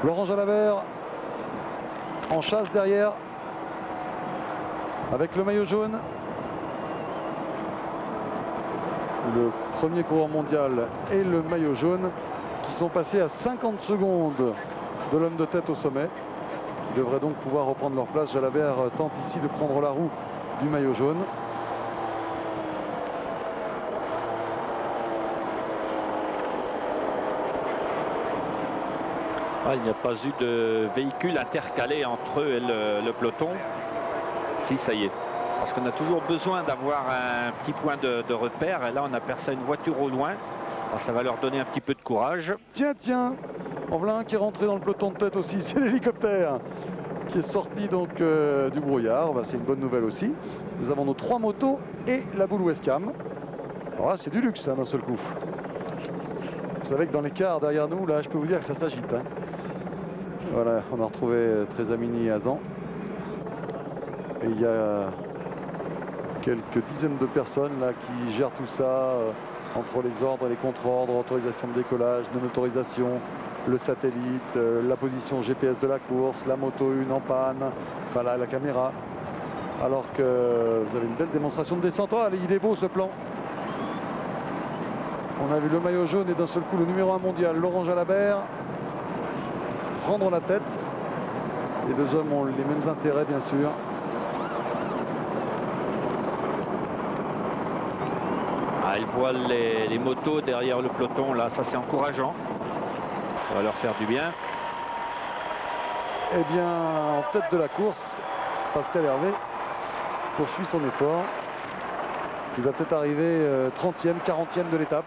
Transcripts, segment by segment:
Laurent Jalabert en chasse derrière avec le maillot jaune. Le premier coureur mondial et le maillot jaune qui sont passés à 50 secondes de l'homme de tête au sommet. Ils devraient donc pouvoir reprendre leur place. Jalabert tente ici de prendre la roue du maillot jaune. Il n'y a pas eu de véhicule intercalé entre eux et le peloton. Si, ça y est. Parce qu'on a toujours besoin d'avoir un petit point de repère. Et là, on aperçoit une voiture au loin. Alors, ça va leur donner un petit peu de courage. Tiens, en voilà un qui est rentré dans le peloton de tête aussi. C'est l'hélicoptère qui est sorti donc du brouillard. C'est une bonne nouvelle aussi. Nous avons nos 3 motos et la boule Westcam. Alors là, c'est du luxe d'un seul coup. Vous savez que dans les cars derrière nous, là, je peux vous dire que ça s'agite. Voilà, on a retrouvé Trésamini et Hazan. Et il y a quelques dizaines de personnes là qui gèrent tout ça entre les ordres et les contre-ordres, autorisation de décollage, non-autorisation, le satellite, la position GPS de la course, la moto 1 en panne, voilà la caméra. Alors que vous avez une belle démonstration de descente. Oh, allez, il est beau ce plan. On a vu le maillot jaune et d'un seul coup le numéro 1 mondial, Laurent Jalabert, prendre la tête. Les deux hommes ont les mêmes intérêts bien sûr. Ils voient les motos derrière le peloton, là, ça c'est encourageant. Ça va leur faire du bien. Eh bien, en tête de la course, Pascal Hervé poursuit son effort. Il va peut-être arriver 30e, 40e de l'étape.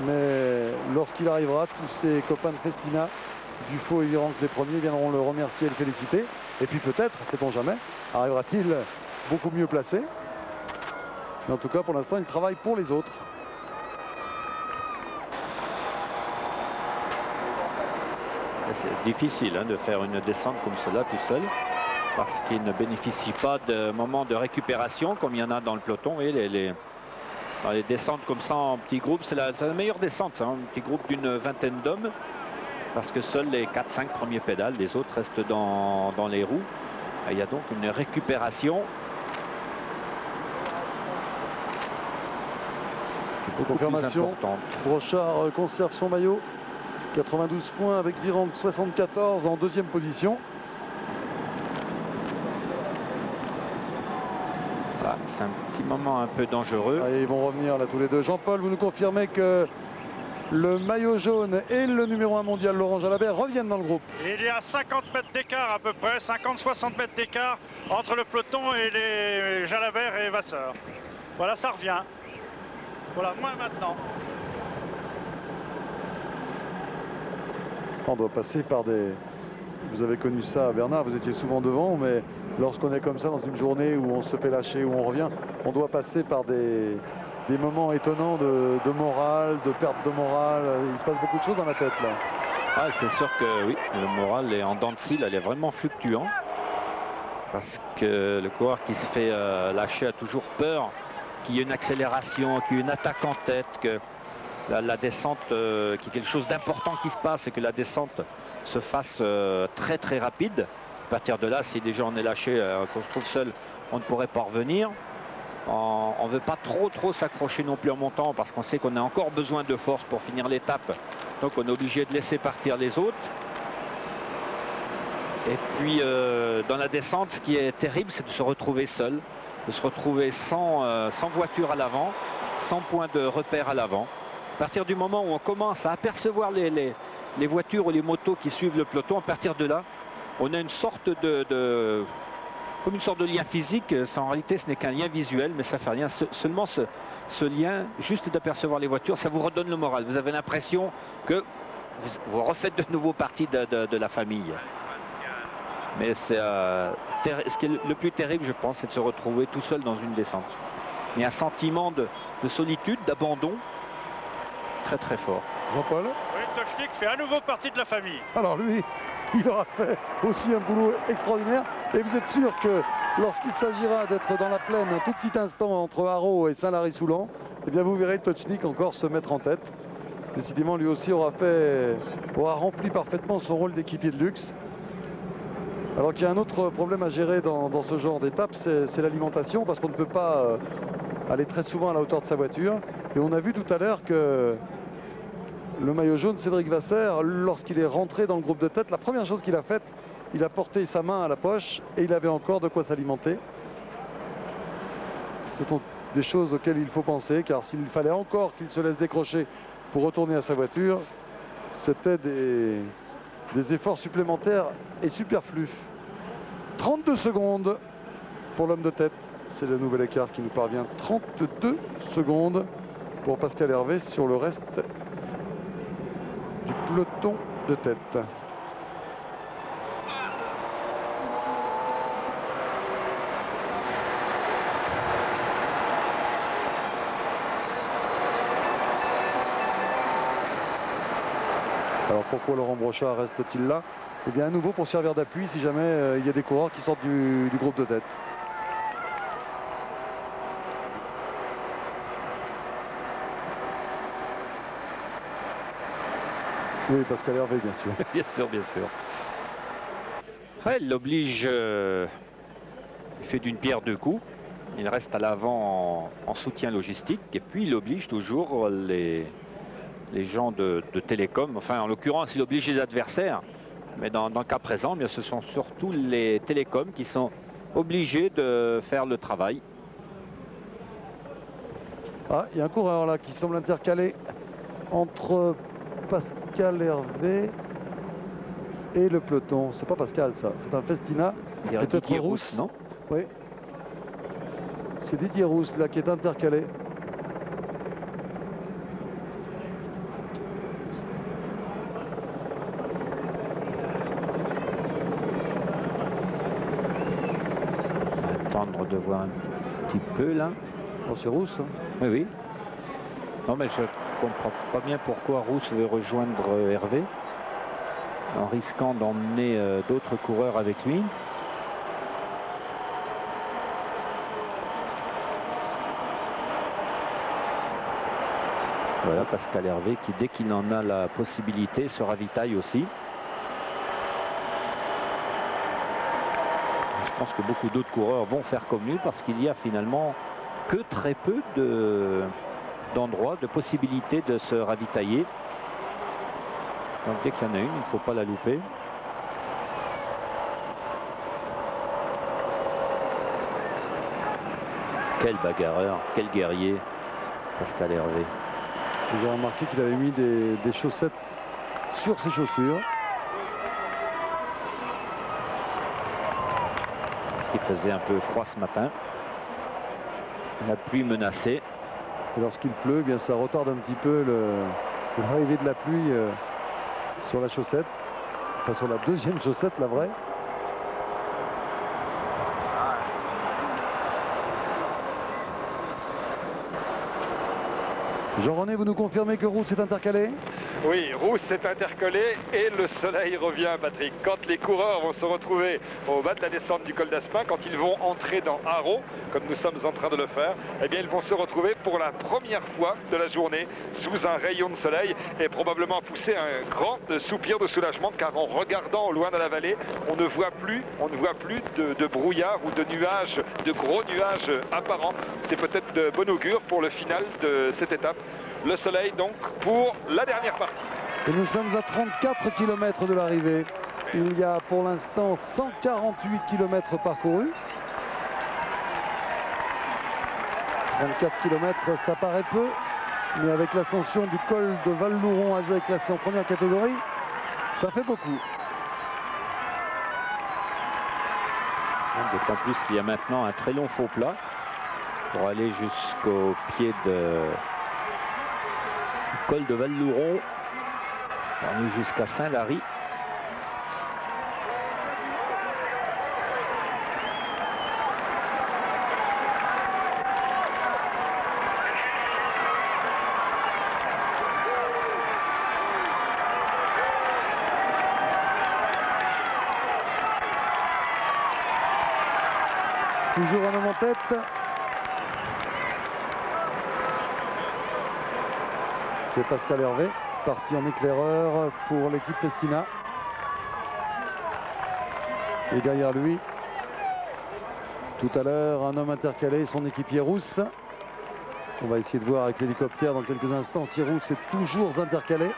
Mais lorsqu'il arrivera, tous ses copains de Festina, Dufaux et Virenque les premiers, viendront le remercier et le féliciter. Et puis peut-être, sait-on jamais, arrivera-t-il beaucoup mieux placé. Mais en tout cas, pour l'instant, il travaille pour les autres. C'est difficile de faire une descente comme cela tout seul, parce qu'il ne bénéficie pas de moments de récupération comme il y en a dans le peloton. Et les descentes comme ça en petits groupes, c'est la meilleure descente, un petit groupe d'une vingtaine d'hommes, parce que seuls les 4-5 premiers pédales, les autres restent dans les roues. Et il y a donc une récupération. Confirmation, Brochard conserve son maillot, 92 points avec Virenque 74 en deuxième position. Voilà, c'est un petit moment un peu dangereux. Allez, ils vont revenir là tous les deux. Jean-Paul, vous nous confirmez que le maillot jaune et le numéro 1 mondial Laurent Jalabert reviennent dans le groupe. Il y a 50 mètres d'écart à peu près, 50-60 mètres d'écart entre le peloton et les Jalabert et Vasseur. Voilà, ça revient. Voilà, moins maintenant. On doit passer par des... Vous avez connu ça, Bernard, vous étiez souvent devant, mais lorsqu'on est comme ça dans une journée où on se fait lâcher, où on revient, on doit passer par des moments étonnants de morale, de perte de morale. Il se passe beaucoup de choses dans la tête là. C'est sûr que oui, le moral est en dents de scie, il est vraiment fluctuant. Parce que le coureur qui se fait lâcher a toujours peur qu'il y ait une accélération, qu'il y ait une attaque en tête, que la descente, qu'il y ait quelque chose d'important qui se passe et que la descente se fasse très très rapide. À partir de là, si déjà on est lâché, qu'on se trouve seul, on ne pourrait pas revenir. On ne veut pas trop s'accrocher non plus en montant parce qu'on sait qu'on a encore besoin de force pour finir l'étape. Donc on est obligé de laisser partir les autres. Et puis dans la descente, ce qui est terrible, c'est de se retrouver seul, de se retrouver sans voiture à l'avant, sans point de repère à l'avant. À partir du moment où on commence à apercevoir les voitures ou les motos qui suivent le peloton, à partir de là, on a une sorte comme une sorte de lien physique. En réalité, ce n'est qu'un lien visuel, mais ça fait rien. Seulement ce lien, juste d'apercevoir les voitures, ça vous redonne le moral. Vous avez l'impression que vous refaites de nouveau partie de la famille. Mais ce qui est le plus terrible, je pense, c'est de se retrouver tout seul dans une descente. Il y a un sentiment de solitude, d'abandon, très très fort. Jean-Paul? Oui, Tochnik fait à nouveau partie de la famille. Alors lui, il aura fait aussi un boulot extraordinaire. Et vous êtes sûr que lorsqu'il s'agira d'être dans la plaine un tout petit instant entre Haro et Saint-Lary-Soulan, eh bien vous verrez Tochnik encore se mettre en tête. décidément, lui aussi aura rempli parfaitement son rôle d'équipier de luxe. Alors qu'il y a un autre problème à gérer dans ce genre d'étape, c'est l'alimentation, parce qu'on ne peut pas aller très souvent à la hauteur de sa voiture. Et on a vu tout à l'heure que le maillot jaune, Cédric Vasseur, lorsqu'il est rentré dans le groupe de tête, la première chose qu'il a faite, il a porté sa main à la poche et il avait encore de quoi s'alimenter. Ce sont des choses auxquelles il faut penser, car s'il fallait encore qu'il se laisse décrocher pour retourner à sa voiture, c'était des efforts supplémentaires et superflus. 32 secondes pour l'homme de tête. C'est le nouvel écart qui nous parvient. 32 secondes pour Pascal Hervé sur le reste du peloton de tête. Alors pourquoi Laurent Brochard reste-t-il là? Eh bien à nouveau pour servir d'appui si jamais il y a des coureurs qui sortent du groupe de tête. Oui, Pascal Hervé, bien sûr. Bien sûr, bien sûr. Ouais, il l'oblige, il fait d'une pierre deux coups. Il reste à l'avant en soutien logistique et puis il oblige toujours les gens de Télécom. Enfin, en l'occurrence, il oblige les adversaires. Mais dans le cas présent, bien, ce sont surtout les Télécoms qui sont obligés de faire le travail. Ah, il y a un coureur là qui semble intercalé entre Pascal Hervé et le peloton. C'est pas Pascal, ça. C'est un Festina. Peut-être Rousse, non? Oui. C'est Didier Rousse là qui est intercalé. Attendre de voir un petit peu là. Oh, c'est Rousse. Hein. Oui, oui. Non, mais je comprends pas bien pourquoi Rousse veut rejoindre Hervé en risquant d'emmener d'autres coureurs avec lui. Voilà Pascal Hervé qui, dès qu'il en a la possibilité, se ravitaille aussi. Je pense que beaucoup d'autres coureurs vont faire comme lui parce qu'il y a finalement que très peu d'endroits, de possibilités de se ravitailler. Donc dès qu'il y en a une, il ne faut pas la louper. Quel bagarreur, quel guerrier, Pascal Hervé. Vous avez remarqué qu'il avait mis des chaussettes sur ses chaussures. Parce qu'il faisait un peu froid ce matin. La pluie menacée. Et lorsqu'il pleut, eh bien ça retarde un petit peu l'arrivée de la pluie sur la chaussette. Enfin sur la deuxième chaussette, la vraie. Jean-René, vous nous confirmez que Rousse est intercalé? Oui, Rousse s'est intercalé et le soleil revient, Patrick. Quand les coureurs vont se retrouver au bas de la descente du col d'Aspin, quand ils vont entrer dans Haro, comme nous sommes en train de le faire, eh bien ils vont se retrouver pour la première fois de la journée sous un rayon de soleil et probablement pousser un grand soupir de soulagement, car en regardant au loin dans la vallée, on ne voit plus de brouillard ou de nuages, de gros nuages apparents. C'est peut-être de bon augure pour le final de cette étape. Le soleil donc pour la dernière partie. Et nous sommes à 34 km de l'arrivée. Il y a pour l'instant 148 km parcourus. 34 km, ça paraît peu, mais avec l'ascension du col de Val-Louron-Azay classé en première catégorie, ça fait beaucoup. D'autant plus qu'il y a maintenant un très long faux plat pour aller jusqu'au pied du col de Val-Louron, on est jusqu'à Saint-Lary. Toujours un homme en tête. C'est Pascal Hervé, parti en éclaireur pour l'équipe Festina. Et derrière lui, tout à l'heure, un homme intercalé, son équipier Rousse. On va essayer de voir avec l'hélicoptère dans quelques instants si Rousse est toujours intercalé.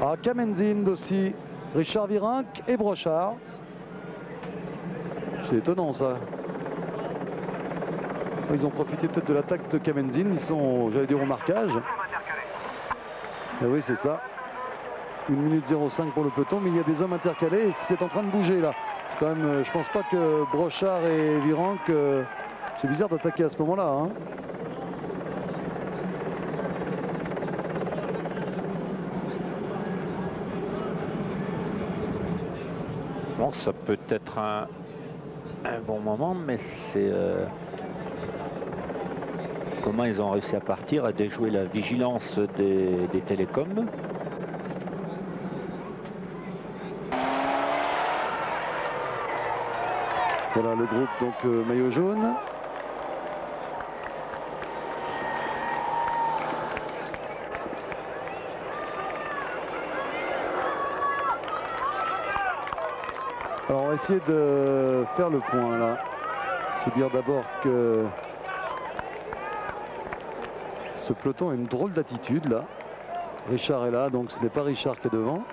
Ah, Kamenzind aussi, Richard Virenque et Brochard. C'est étonnant ça. Ils ont profité peut-être de l'attaque de Kamenzind. Ils sont, j'allais dire, au marquage. Et oui, c'est ça. 1 minute 05 pour le peloton, mais il y a des hommes intercalés et c'est en train de bouger là. Quand même, je pense pas que Brochard et Virenque, c'est bizarre d'attaquer à ce moment-là. Hein. Bon, ça peut être un bon moment, mais c'est comment ils ont réussi à partir, à déjouer la vigilance des télécoms. Voilà le groupe donc maillot jaune. Alors on va essayer de faire le point là. Se dire d'abord que ce peloton a une drôle d'attitude là. Richard est là, donc ce n'est pas Richard qui est devant.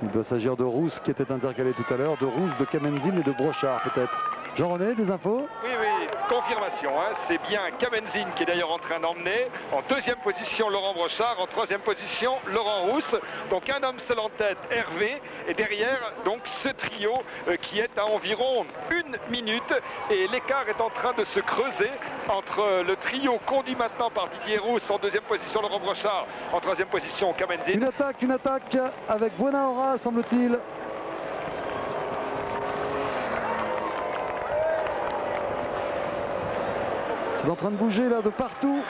Il doit s'agir de Rousse qui était intercalé tout à l'heure, de Rousse, de Kamenzind et de Brochard peut-être. Jean-René, des infos? Oui, oui, confirmation. Hein. C'est bien Kamenzind qui est d'ailleurs en train d'emmener. En deuxième position, Laurent Brochard. En troisième position, Laurent Rousse. Donc un homme seul en tête, Hervé. Et derrière, donc ce trio qui est à environ 1 minute. Et l'écart est en train de se creuser entre le trio conduit maintenant par Didier Rousse en deuxième position, Laurent Brochard. En troisième position, Kamenzind. Une attaque avec Buenaora, semble-t-il. C'est en train de bouger là de partout.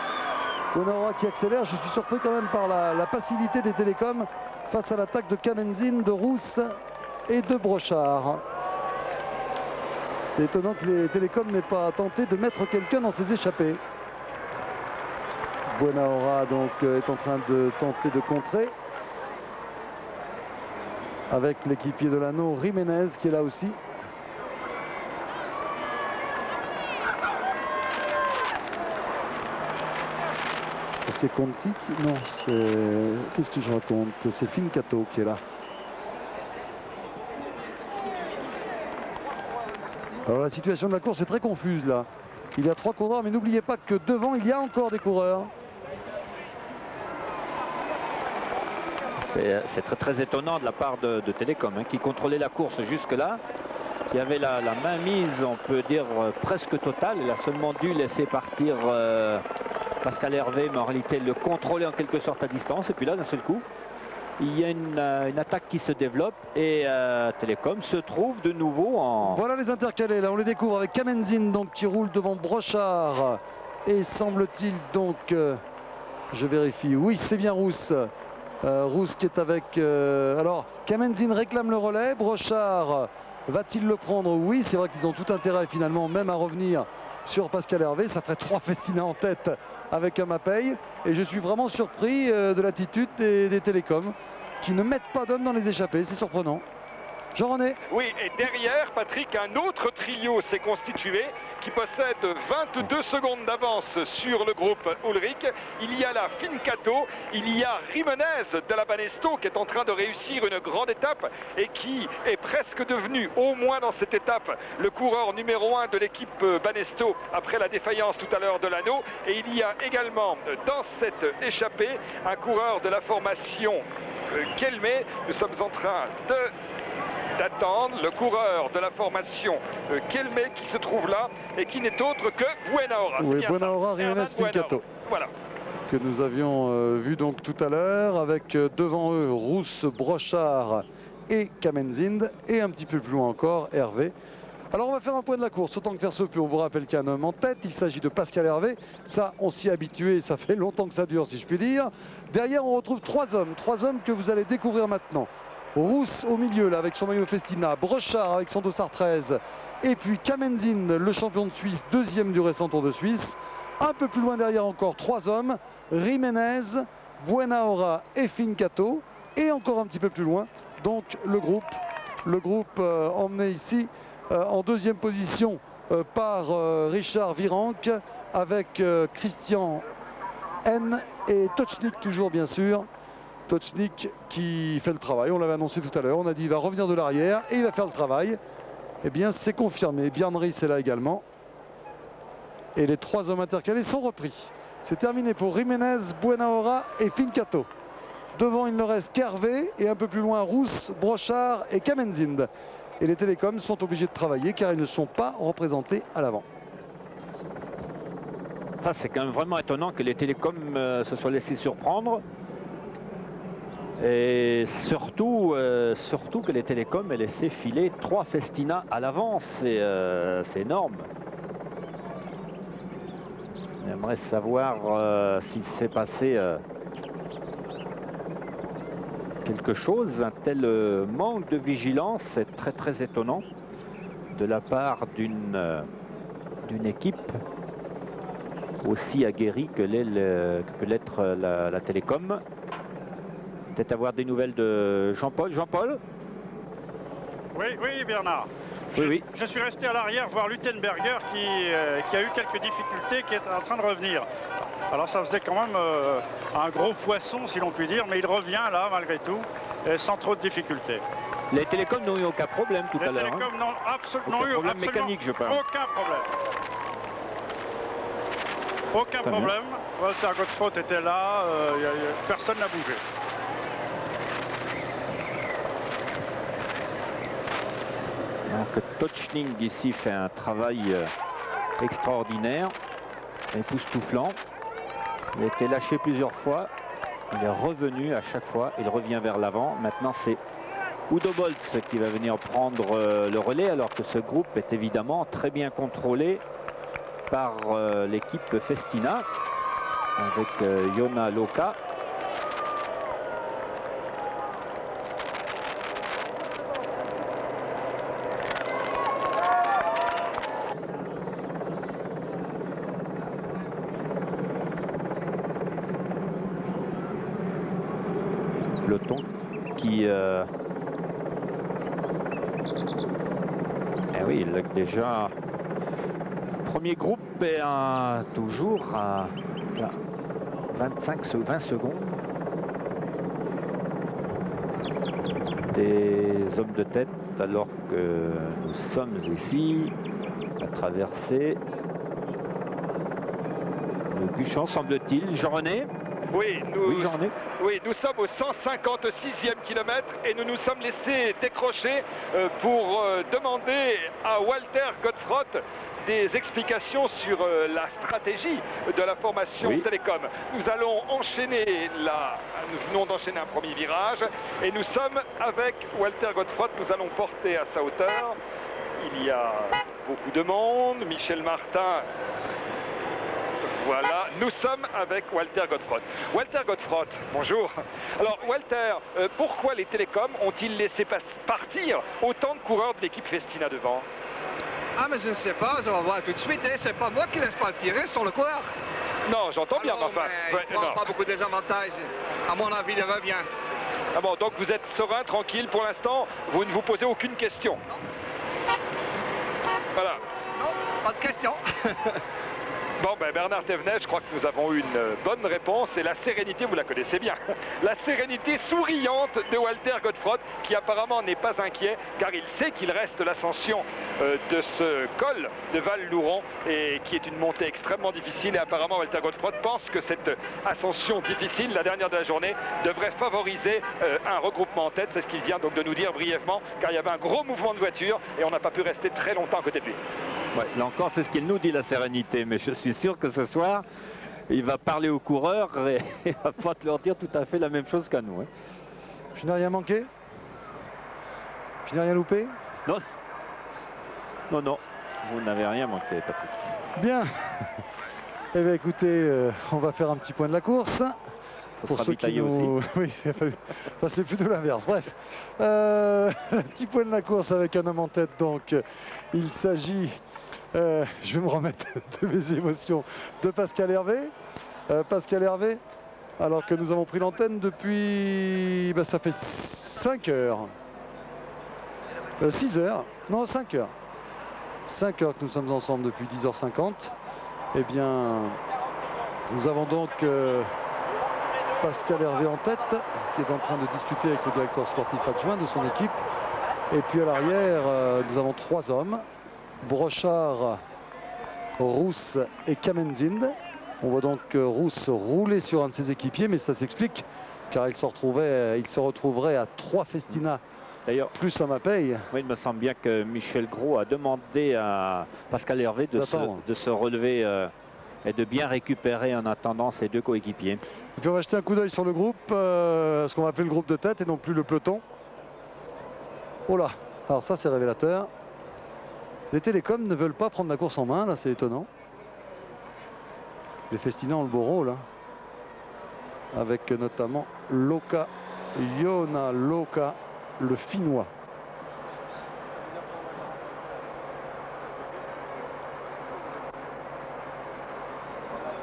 Buenaora qui accélère. Je suis surpris quand même par la passivité des télécoms face à l'attaque de Kamenzind, de Rousse et de Brochard. C'est étonnant que les télécoms n'aient pas tenté de mettre quelqu'un dans ses échappées. Buenaora donc est en train de tenter de contrer avec l'équipier de l'anneau Jiménez qui est là aussi. C'est Conti? Non, c'est... Qu'est-ce que je raconte? C'est Fincato qui est là. Alors la situation de la course est très confuse là. Il y a 3 coureurs, mais n'oubliez pas que devant, il y a encore des coureurs. C'est très très étonnant de la part de Télécom, hein, qui contrôlait la course jusque-là, qui avait la main mise, on peut dire, presque totale. Il a seulement dû laisser partir Pascal Hervé, mais en réalité le contrôler en quelque sorte à distance. Et puis là, d'un seul coup, il y a une attaque qui se développe et Télécom se trouve de nouveau en... Voilà les intercalés, là on les découvre avec Kamenzind donc qui roule devant Brochard. Et semble-t-il donc, je vérifie, oui c'est bien Rousse. Rousse qui est avec... alors Kamenzind réclame le relais, Brochard va-t-il le prendre? Oui, c'est vrai qu'ils ont tout intérêt finalement même à revenir sur Pascal Hervé. Ça ferait 3 Festina en tête avec un Mapei. Et je suis vraiment surpris de l'attitude des télécoms qui ne mettent pas d'hommes dans les échappées. C'est surprenant. Jean-René. Oui, et derrière, Patrick, un autre trio s'est constitué qui possède 22 secondes d'avance sur le groupe Ullrich. Il y a là Fincato, il y a Jiménez de la Banesto qui est en train de réussir une grande étape et qui est presque devenu, au moins dans cette étape, le coureur numéro 1 de l'équipe Banesto après la défaillance tout à l'heure de l'anneau. Et il y a également dans cette échappée un coureur de la formation Kelme. Nous sommes en train d'attendre le coureur de la formation Kelme qui se trouve là et qui n'est autre que Buenaora. Oui, Buenaora, Jiménez, Fincato. Voilà. Que nous avions vu donc tout à l'heure avec devant eux Rousse, Brochard et Kamenzind et un petit peu plus loin encore Hervé Alors on va faire un point de la course, autant que faire se peut. On vous rappelle qu'il y a un homme en tête, il s'agit de Pascal Hervé. Ça, on s'y est habitué, ça fait longtemps que ça dure, si je puis dire. Derrière, on retrouve trois hommes que vous allez découvrir maintenant. Rousse au milieu, là, avec son maillot Festina. Brochard avec son dossard 13. Et puis Kamenzin, le champion de Suisse, deuxième du récent Tour de Suisse. Un peu plus loin derrière encore, trois hommes. Jiménez, Buenaora et Fincato. Et encore un petit peu plus loin, donc le groupe emmené ici en deuxième position par Richard Virenque avec Christian N et Tocznik toujours bien sûr. Tocznik qui fait le travail, on l'avait annoncé tout à l'heure, on a dit il va revenir de l'arrière et il va faire le travail. Eh bien c'est confirmé, Bjarne Riis est là également. Et les trois hommes intercalés sont repris. C'est terminé pour Jiménez, Buenaora et Fincato. Devant il ne reste qu'Hervé et un peu plus loin Rousse, Brochard et Kamenzin. Et les télécoms sont obligés de travailler car ils ne sont pas représentés à l'avant. Ça, c'est quand même vraiment étonnant que les télécoms se soient laissés surprendre. Et surtout que les télécoms aient laissé filer 3 Festina à l'avance. C'est énorme. J'aimerais savoir s'il s'est passé quelque chose. Un tel manque de vigilance, c'est très très étonnant de la part d'une équipe aussi aguerrie que peut l'être la Télécom. Peut-être avoir des nouvelles de Jean-Paul. Jean-Paul? Oui, Bernard. Oui. Je suis resté à l'arrière voir Luttenberger qui a eu quelques difficultés, qui est en train de revenir. Alors ça faisait quand même un gros poisson, si l'on peut dire, mais il revient là, malgré tout, sans trop de difficultés. Les télécoms n'ont eu aucun problème tout à l'heure. Les télécoms n'ont absolument eu problème mécanique, je parle. aucun problème. Aucun problème. Walter Godefroth était là, personne n'a bougé. Donc Tocznik ici fait un travail extraordinaire, époustouflant. Il a été lâché plusieurs fois, il est revenu à chaque fois, il revient vers l'avant. Maintenant c'est Udo Bolz qui va venir prendre le relais, alors que ce groupe est évidemment très bien contrôlé par l'équipe Festina avec Joona Loka. Peloton qui oui, il a déjà premier groupe est toujours à 20 secondes des hommes de tête, alors que nous sommes ici à traverser le Guchamp, semble-t-il. Jean-René? Oui, Jean-René. Oui, nous sommes au 156e kilomètre et nous nous sommes laissés décrocher pour demander à Walter Godefroth des explications sur la stratégie de la formation Télécom. Nous allons enchaîner nous venons d'enchaîner un premier virage et nous sommes avec Walter Godefroth. Nous allons porter à sa hauteur. Il y a beaucoup de monde. Michel Martin. Voilà, nous sommes avec Walter Godefroth. Walter Godefroth, bonjour. Alors Walter, pourquoi les télécoms ont-ils laissé partir autant de coureurs de l'équipe Festina devant? Ah mais je ne sais pas, on va voir tout de suite, hein. C'est pas moi qui laisse pas tirer sur le coureur. Non, j'entends bien, enfin. Il ne pas beaucoup de désavantages. À mon avis, il revient. Ah bon, donc vous êtes serein, tranquille, pour l'instant, vous ne vous posez aucune question. Voilà. Non, pas de question. Bon, ben Bernard Thévenet, je crois que nous avons eu une bonne réponse et la sérénité, vous la connaissez bien. La sérénité souriante de Walter Godefroth, qui apparemment n'est pas inquiet, car il sait qu'il reste l'ascension de ce col de Val-Louron, et qui est une montée extrêmement difficile. Et apparemment, Walter Godefroth pense que cette ascension difficile, la dernière de la journée, devrait favoriser un regroupement en tête. C'est ce qu'il vient donc de nous dire brièvement, car il y avait un gros mouvement de voiture et on n'a pas pu rester très longtemps à côté de lui. Ouais, là encore, c'est ce qu'il nous dit, la sérénité. Mais je suis sûr que ce soir, il va parler aux coureurs et il va pas leur dire tout à fait la même chose qu'à nous. Hein. Je n'ai rien manqué? Je n'ai rien loupé? Non. Non, non, vous n'avez rien manqué, Patrick. Bien. Eh bien écoutez, on va faire un petit point de la course. Pour ceux qui nous... aussi. Oui, il a fallu... enfin, c'est plutôt l'inverse. Bref, un petit point de la course avec un homme en tête. Donc, il s'agit, je vais me remettre de mes émotions, de Pascal Hervé. Pascal Hervé, alors que nous avons pris l'antenne depuis, ça fait 5 heures. 6 heures, non 5 heures. 5 heures que nous sommes ensemble depuis 10h50. Eh bien, nous avons donc Pascal Hervé en tête, qui est en train de discuter avec le directeur sportif adjoint de son équipe. Et puis à l'arrière, nous avons 3 hommes, Brochard, Rousse et Kamenzind. On voit donc Rousse rouler sur un de ses équipiers, mais ça s'explique, car il se retrouverait à 3 Festina. D'ailleurs, plus un Mapei. Oui, il me semble bien que Michel Gros a demandé à Pascal Hervé de se relever et de bien récupérer en attendant ses 2 coéquipiers. Et puis on va jeter un coup d'œil sur le groupe, ce qu'on va appeler le groupe de tête et non plus le peloton. Oh là, alors ça c'est révélateur. Les télécoms ne veulent pas prendre la course en main, là c'est étonnant. Les Festina ont le beau rôle, hein. Avec notamment Loka, Joona Loka, le Finnois.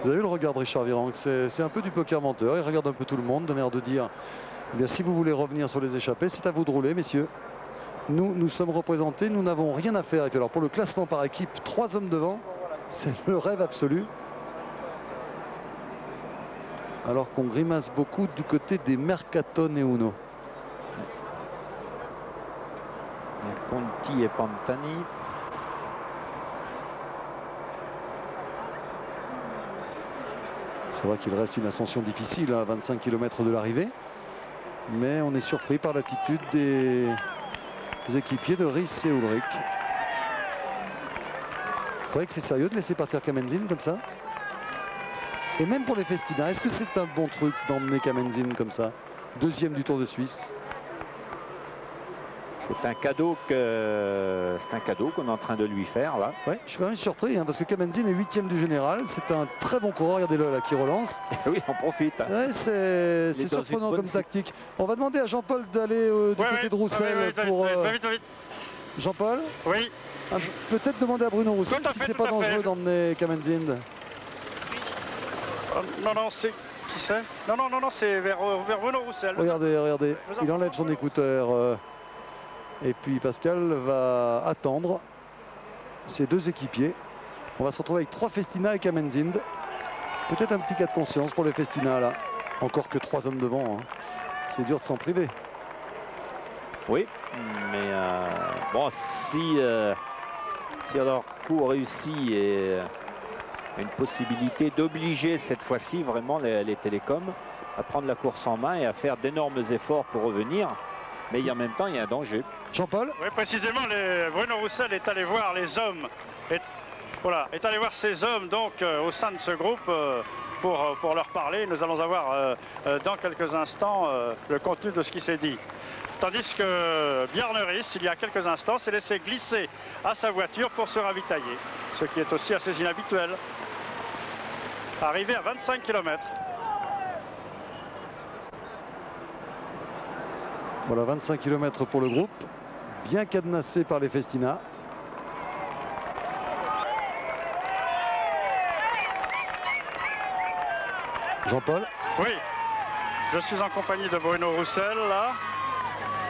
Vous avez vu le regard de Richard Virenque, c'est un peu du poker menteur, il regarde un peu tout le monde, d'un air de dire, eh bien, si vous voulez revenir sur les échappées, c'est à vous de rouler, messieurs. Nous sommes représentés, nous n'avons rien à faire. Et puis alors pour le classement par équipe, 3 hommes devant, c'est le rêve absolu. Alors qu'on grimace beaucoup du côté des Mercatone et Uno. Conti et Pantani. C'est vrai qu'il reste une ascension difficile à 25 km de l'arrivée. Mais on est surpris par l'attitude des équipiers de Riss et Ulrich. Vous croyez que c'est sérieux de laisser partir Kamenzind comme ça? Et même pour les Festina, est-ce que c'est un bon truc d'emmener Kamenzind comme ça? 2e du Tour de Suisse. C'est un cadeau qu'on est en train de lui faire là. Ouais, je suis quand même surpris, hein, parce que Kamenzind est 8e du général. C'est un très bon coureur. Regardez-le là qui relance. Oui, on profite. Ouais, c'est surprenant comme tactique. On va demander à Jean-Paul d'aller du côté de Roussel pour. Jean-Paul. Oui. Peut-être demander à Bruno Roussel si c'est pas dangereux d'emmener Kamenzind. Non, c'est qui c'est? Non, c'est vers Bruno Roussel. Regardez, il enlève son écouteur. Et puis Pascal va attendre ses 2 équipiers. On va se retrouver avec 3 Festina et Kamenzind. Peut-être un petit cas de conscience pour les Festina là. Encore que 3 hommes devant, hein. C'est dur de s'en priver. Oui, mais bon, si leur coup réussit et une possibilité d'obliger cette fois-ci vraiment les télécoms à prendre la course en main et à faire d'énormes efforts pour revenir. Mais en même temps, il y a un danger. Jean-Paul? Oui, précisément, Bruno Roussel est allé voir les hommes. Est allé voir ces hommes donc au sein de ce groupe pour leur parler. Nous allons avoir dans quelques instants le contenu de ce qui s'est dit. Tandis que Bjarne Riss, il y a quelques instants, s'est laissé glisser à sa voiture pour se ravitailler. Ce qui est aussi assez inhabituel. Arrivé à 25 km. Voilà, 25 km pour le groupe, bien cadenassé par les Festina. Jean-Paul? Oui, je suis en compagnie de Bruno Roussel, là.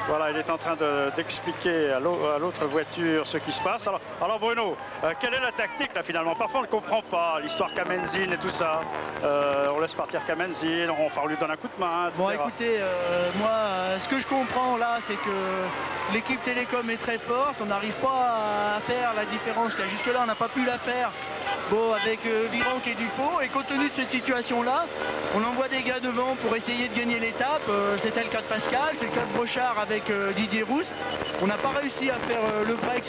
Voilà, il est en train d'expliquer à l'autre voiture ce qui se passe. Alors Bruno, quelle est la tactique là finalement? Parfois on ne comprend pas l'histoire Kamenzind et tout ça. On laisse partir Kamenzind, on lui donne un coup de main, etc. Bon écoutez, moi ce que je comprends là c'est que l'équipe Télécom est très forte, on n'arrive pas à faire la différence. Jusque là on n'a pas pu la faire bon, avec Virenque et Dufaux. Et compte tenu de cette situation-là, on envoie des gars devant pour essayer de gagner l'étape. C'était le cas de Pascal, c'est le cas de Brochard avec Didier Rousse. On n'a pas réussi à faire le break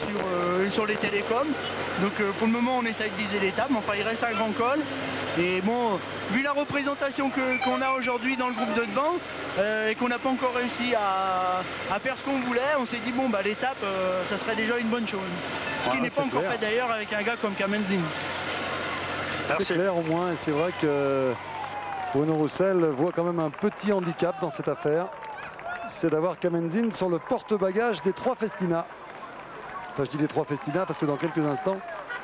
sur les télécoms. Donc pour le moment, on essaye de viser l'étape. Mais enfin, il reste un grand col. Et bon, vu la représentation qu'on a aujourd'hui dans le groupe de devant, et qu'on n'a pas encore réussi à faire ce qu'on voulait, on s'est dit, bon, bah, l'étape, ça serait déjà une bonne chose. Ce qui n'est pas encore fait d'ailleurs avec un gars comme Kamen Zinn. C'est clair au moins, et c'est vrai que Bruno Roussel voit quand même un petit handicap dans cette affaire. C'est d'avoir Kamen Zinn sur le porte-bagages des 3 Festina. Enfin, je dis les 3 Festina parce que dans quelques instants,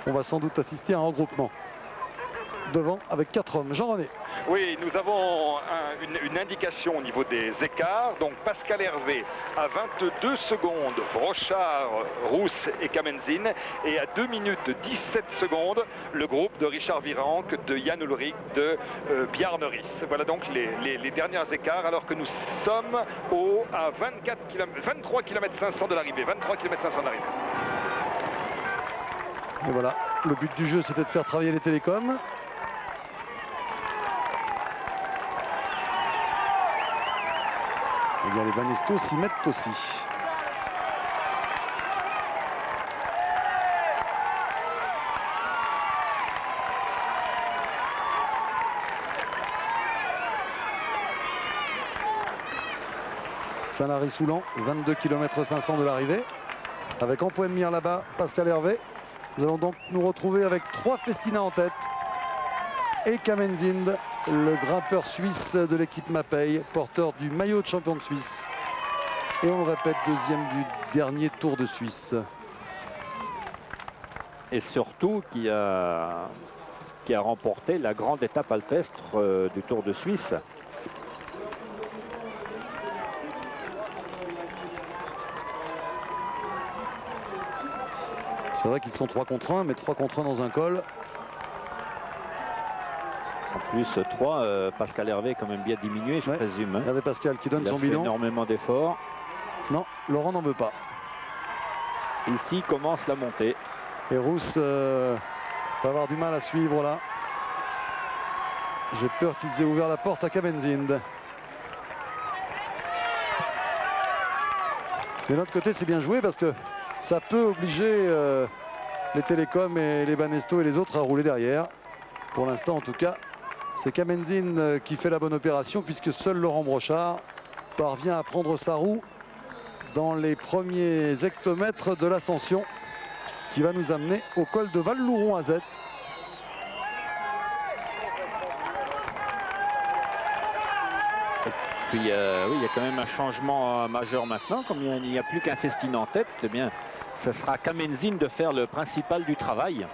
on va sans doute assister à un regroupement. Devant avec 4 hommes. Jean-René. Oui, nous avons une indication au niveau des écarts. Donc Pascal Hervé à 22 secondes, Brochard, Rousse et Kamen Zinn. Et à 2 minutes 17 secondes, le groupe de Richard Virenque, de Jan Ullrich, de Bjarne Riis. Voilà donc les derniers écarts, alors que nous sommes à 23 km 500 de l'arrivée. 23 km 500 de l'arrivée. Et voilà, le but du jeu, c'était de faire travailler les télécoms. Eh bien, les Banesto s'y mettent aussi. Saint-Lary-Soulan, 22 km 500 de l'arrivée. Avec en point de mire là-bas, Pascal Hervé. Nous allons donc nous retrouver avec 3 Festina en tête. Et Kamen Zinn, le grimpeur suisse de l'équipe Mapei, porteur du maillot de champion de Suisse. Et on le répète, deuxième du dernier Tour de Suisse. Et surtout qui a remporté la grande étape alpestre du Tour de Suisse. C'est vrai qu'ils sont 3 contre 1, mais 3 contre 1 dans un col. En plus, 3, Pascal Hervé est quand même bien diminué, je présume. Regardez Pascal qui donne Il a son fait bidon. Énormément d'efforts. Non, Laurent n'en veut pas. Ici commence la montée. Et Rousse va avoir du mal à suivre là. J'ai peur qu'ils aient ouvert la porte à Kamen Zinn. Mais de l'autre côté, c'est bien joué parce que ça peut obliger les télécoms et les Banesto et les autres à rouler derrière. Pour l'instant, en tout cas, c'est Kamen Zinn qui fait la bonne opération puisque seul Laurent Brochard parvient à prendre sa roue dans les premiers hectomètres de l'ascension qui va nous amener au col de Val-Louron à Z. Puis oui, il y a quand même un changement majeur maintenant. Comme il n'y a plus qu'un Festina en tête, eh bien, ce sera Kamen Zinn de faire le principal du travail,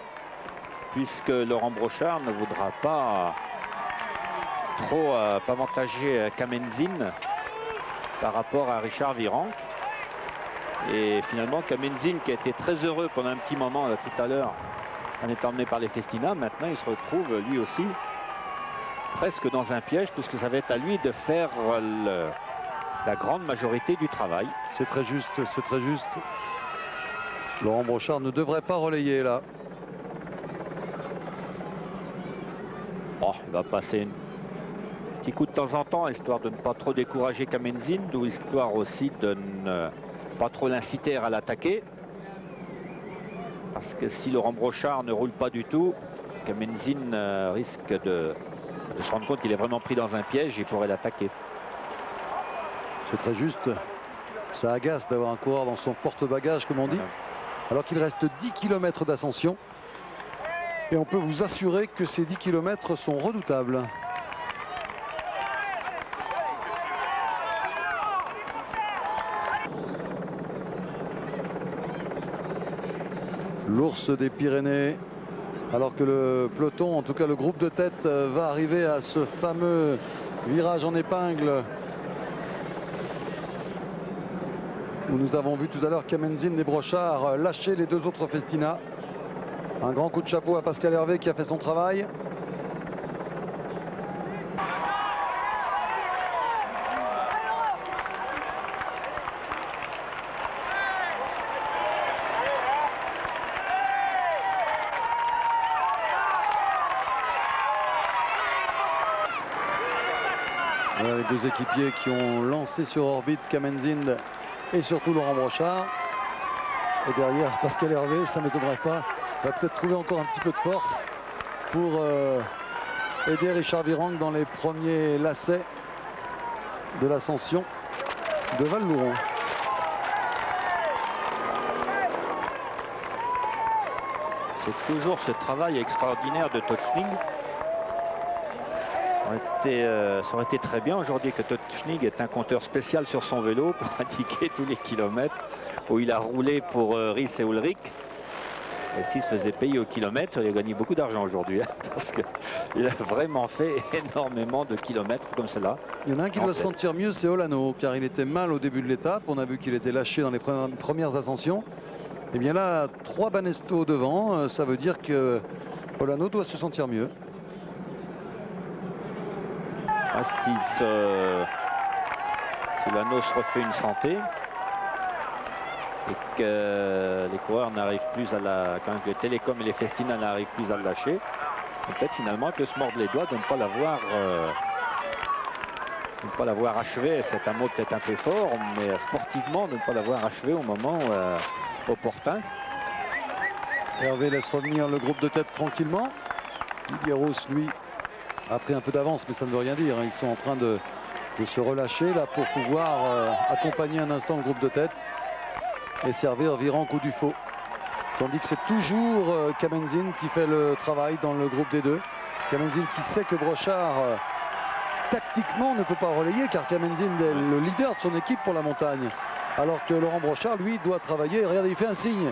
puisque Laurent Brochard ne voudra pas trop avantager Kamen Zinn par rapport à Richard Virenque. Et finalement, Kamen Zinn, qui a été très heureux pendant un petit moment tout à l'heure en étant emmené par les Festina, maintenant il se retrouve lui aussi presque dans un piège, puisque ça va être à lui de faire la grande majorité du travail. C'est très juste, c'est très juste. Laurent Brochard ne devrait pas relayer là. Oh, il va passer un petit coup de temps en temps, histoire de ne pas trop décourager Kamen Zinn, ou histoire aussi de ne pas trop l'inciter à l'attaquer. Parce que si Laurent Brochard ne roule pas du tout, Kamen Zinn risque de se rendre compte qu'il est vraiment pris dans un piège et pourrait l'attaquer. C'est très juste. Ça agace d'avoir un coureur dans son porte-bagages, comme on dit, alors qu'il reste 10 km d'ascension. Et on peut vous assurer que ces 10 km sont redoutables. L'ours des Pyrénées, alors que le peloton, en tout cas le groupe de tête, va arriver à ce fameux virage en épingle où nous avons vu tout à l'heure Kamen Zinn et Brochard lâcher les 2 autres Festina. Un grand coup de chapeau à Pascal Hervé qui a fait son travail. Voilà les deux équipiers qui ont lancé sur orbite Kamen Zind et surtout Laurent Brochard. Et derrière, Pascal Hervé, ça ne m'étonnerait pas, va peut-être trouver encore un petit peu de force pour aider Richard Virenque dans les premiers lacets de l'ascension de Val-Louron. C'est toujours ce travail extraordinaire de Tochnig. Ça aurait été très bien aujourd'hui que Tochnig ait un compteur spécial sur son vélo pour indiquer tous les kilomètres où il a roulé pour Rhys et Ulrich. Et s'il se faisait payer au kilomètre, il a gagné beaucoup d'argent aujourd'hui, hein, parce qu'il a vraiment fait énormément de kilomètres comme cela. Il y en a un qui doit se sentir mieux, c'est Olano, car il était mal au début de l'étape. On a vu qu'il était lâché dans les premières ascensions. Et bien là, 3 Banesto devant, ça veut dire que Olano doit se sentir mieux. Ah, si Olano se refait une santé et que les coureurs n'arrivent plus à quand le Télécom et les Festina n'arrivent plus à le lâcher, peut-être finalement que se mordre les doigts de ne pas l'avoir achevé. C'est un mot peut-être un peu fort, mais sportivement de ne pas l'avoir achevé au moment opportun. Hervé laisse revenir le groupe de tête tranquillement. Didier Rousse, lui, a pris un peu d'avance, mais ça ne veut rien dire. Ils sont en train de se relâcher là pour pouvoir accompagner un instant le groupe de tête et servir Virenque ou Dufaux. Tandis que c'est toujours Kamen Zind qui fait le travail dans le groupe des deux. Kamen Zind qui sait que Brochard tactiquement ne peut pas relayer, car Kamen Zind est le leader de son équipe pour la montagne. Alors que Laurent Brochard, lui, doit travailler. Regardez, il fait un signe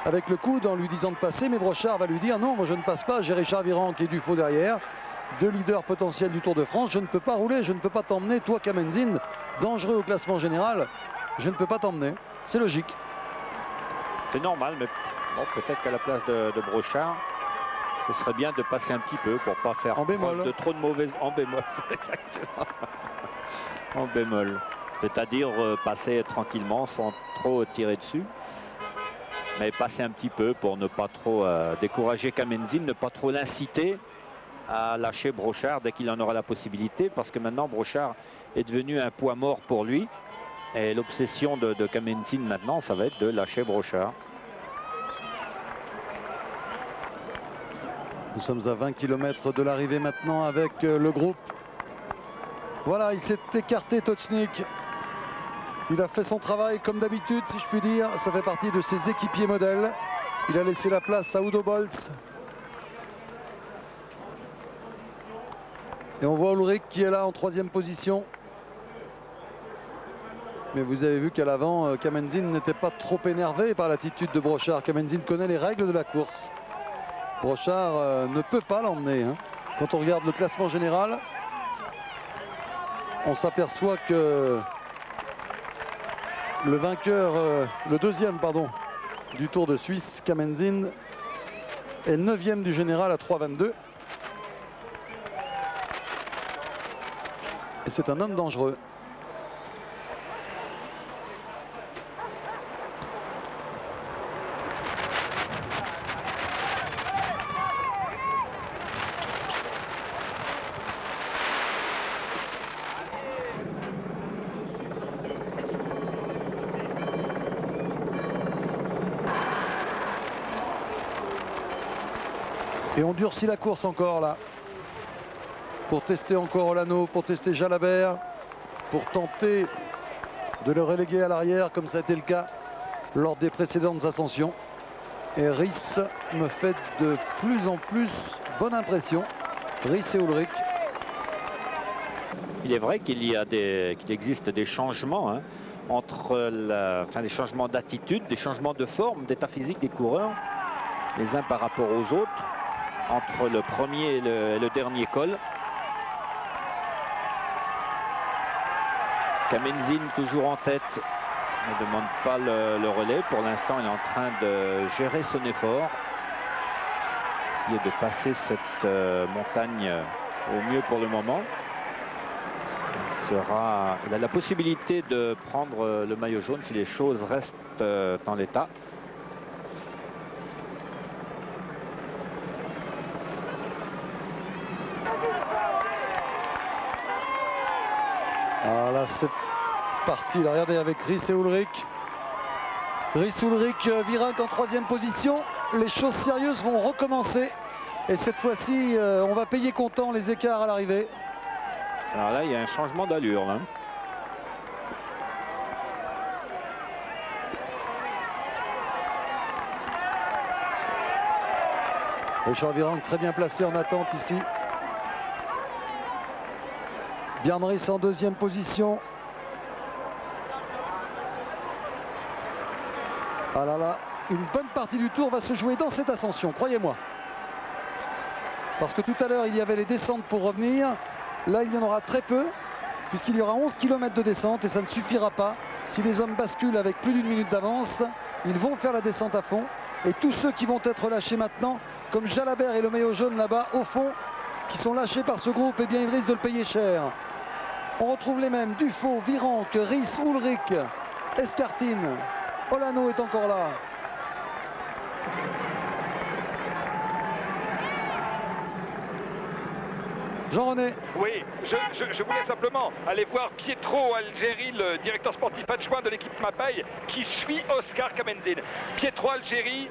avec le coude en lui disant de passer, mais Brochard va lui dire non, moi je ne passe pas, j'ai Richard Virenque et Dufaux derrière. 2 leaders potentiels du Tour de France, je ne peux pas rouler, je ne peux pas t'emmener, toi Kamen Zind, dangereux au classement général, je ne peux pas t'emmener. C'est logique. C'est normal, mais bon, peut-être qu'à la place de Brochard, ce serait bien de passer un petit peu pour ne pas faire en bémol. De trop de mauvaises... En bémol, exactement. En bémol. C'est-à-dire passer tranquillement sans trop tirer dessus. Mais passer un petit peu pour ne pas trop décourager Kamen Zind, ne pas trop l'inciter à lâcher Brochard dès qu'il en aura la possibilité, parce que maintenant Brochard est devenu un poids mort pour lui. Et l'obsession de Kamen Zind maintenant, ça va être de lâcher Brochard. Nous sommes à 20 km de l'arrivée maintenant avec le groupe. Voilà, il s'est écarté Tochnig. Il a fait son travail comme d'habitude, si je puis dire. Ça fait partie de ses équipiers modèles. Il a laissé la place à Udo Bolz. Et on voit Ulrich qui est là en 3e position. Mais vous avez vu qu'à l'avant, Kamen Zind n'était pas trop énervé par l'attitude de Brochard. Kamen Zind connaît les règles de la course. Brochard ne peut pas l'emmener. Hein. Quand on regarde le classement général, on s'aperçoit que le vainqueur, le deuxième du Tour de Suisse, Kamen Zind, est 9e du général à 3,22. Et c'est un homme dangereux. Et on durcit la course encore là. Pour tester encore Olano, pour tester Jalabert, pour tenter de le reléguer à l'arrière comme ça a été le cas lors des précédentes ascensions. Et Rhys me fait de plus en plus bonne impression. Rhys et Ulrich. Il est vrai qu'il existe des changements entre des changements d'attitude, des changements de forme, d'état physique des coureurs, les uns par rapport aux autres, entre le premier et le dernier col. Kamen Zind toujours en tête, ne demande pas le relais. Pour l'instant, il est en train de gérer son effort. Essayer de passer cette montagne au mieux pour le moment. Il a la possibilité de prendre le maillot jaune si les choses restent dans l'état. Voilà, c'est parti. Là, regardez avec Rhys et Ullrich. Rhys, Ullrich, Virenque en 3e position. Les choses sérieuses vont recommencer. Et cette fois-ci, on va payer comptant les écarts à l'arrivée. Alors là, il y a un changement d'allure. Hein. Richard Virenque très bien placé en attente ici. Bjarne Riis en 2e position. Ah là là, une bonne partie du tour va se jouer dans cette ascension, croyez-moi. Parce que tout à l'heure, il y avait les descentes pour revenir. Là, il y en aura très peu, puisqu'il y aura 11 km de descente et ça ne suffira pas. Si les hommes basculent avec plus d'1 minute d'avance, ils vont faire la descente à fond. Et tous ceux qui vont être lâchés maintenant, comme Jalabert et le maillot jaune là-bas, au fond, qui sont lâchés par ce groupe, eh bien, ils risquent de le payer cher. On retrouve les mêmes, Dufaux, Virenque, Riis, Ullrich, Escartine. Olano est encore là. Jean-René. Oui, je voulais simplement aller voir Pietro Algeri, le directeur sportif adjoint de l'équipe Mapei, qui suit Oscar Kamenzin. Pietro Algeri,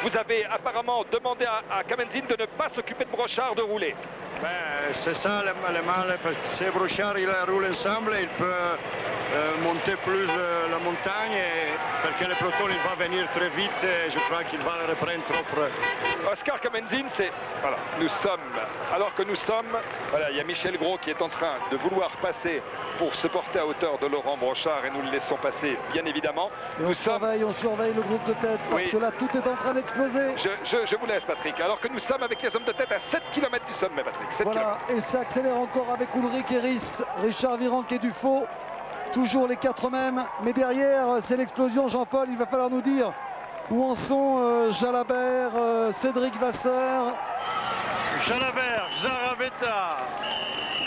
vous avez apparemment demandé à Kamenzin de ne pas s'occuper de Brochard de rouler. Ben, c'est ça le mal, parce que si Brochard il roule ensemble, il peut monter plus la montagne, parce que le peloton il va venir très vite et je crois qu'il va le reprendre trop près. Oscar Kamenzin, c'est... Voilà, nous sommes... Alors que nous sommes... Voilà, il y a Michel Gros qui est en train de vouloir passer pour se porter à hauteur de Laurent Brochard et nous le laissons passer, bien évidemment. Et on surveille le groupe de tête parce oui. Que là, tout est en train d'exploser. Je vous laisse, Patrick. Alors que nous sommes avec les hommes de tête à 7 km du sommet, Patrick. 7 voilà, km. Et ça accélère encore avec Ullrich et Riis, Richard Virenque et Dufaux. Toujours les 4 mêmes. Mais derrière, c'est l'explosion. Jean-Paul, il va falloir nous dire où en sont Jalabert, Cédric Vasseur. Jalabert, Zaraveta.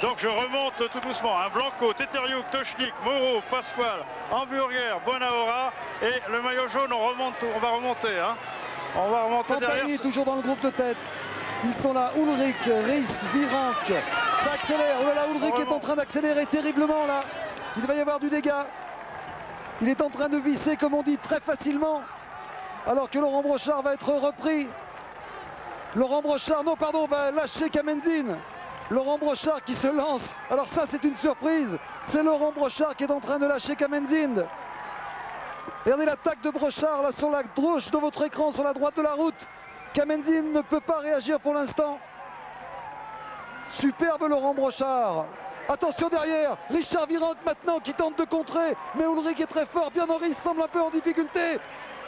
Donc je remonte tout doucement. Hein. Blanco, Teteriuk, Tochnik, Moreau, Pasquale, Hamburger, Bonaora et le maillot jaune, on va remonter. Hein. On va remonter Pantani derrière. toujours dans le groupe de tête. Ils sont là, Ullrich, Riis, Virenque. Ça accélère. Oh là là, Ullrich est en train d'accélérer terriblement là. Il va y avoir du dégât. Il est en train de visser, comme on dit, très facilement. Alors que Laurent Brochard va être repris. Laurent Brochard, non pardon, va lâcher Kamenzin. Laurent Brochard qui se lance. Alors ça, c'est une surprise. C'est Laurent Brochard qui est en train de lâcher Kamenzin. Regardez l'attaque de Brochard là sur la gauche de votre écran, sur la droite de la route. Kamenzin ne peut pas réagir pour l'instant. Superbe Laurent Brochard. Attention derrière, Richard Virenque maintenant qui tente de contrer. Mais Ullrich est très fort, Bjarne Riis semble un peu en difficulté.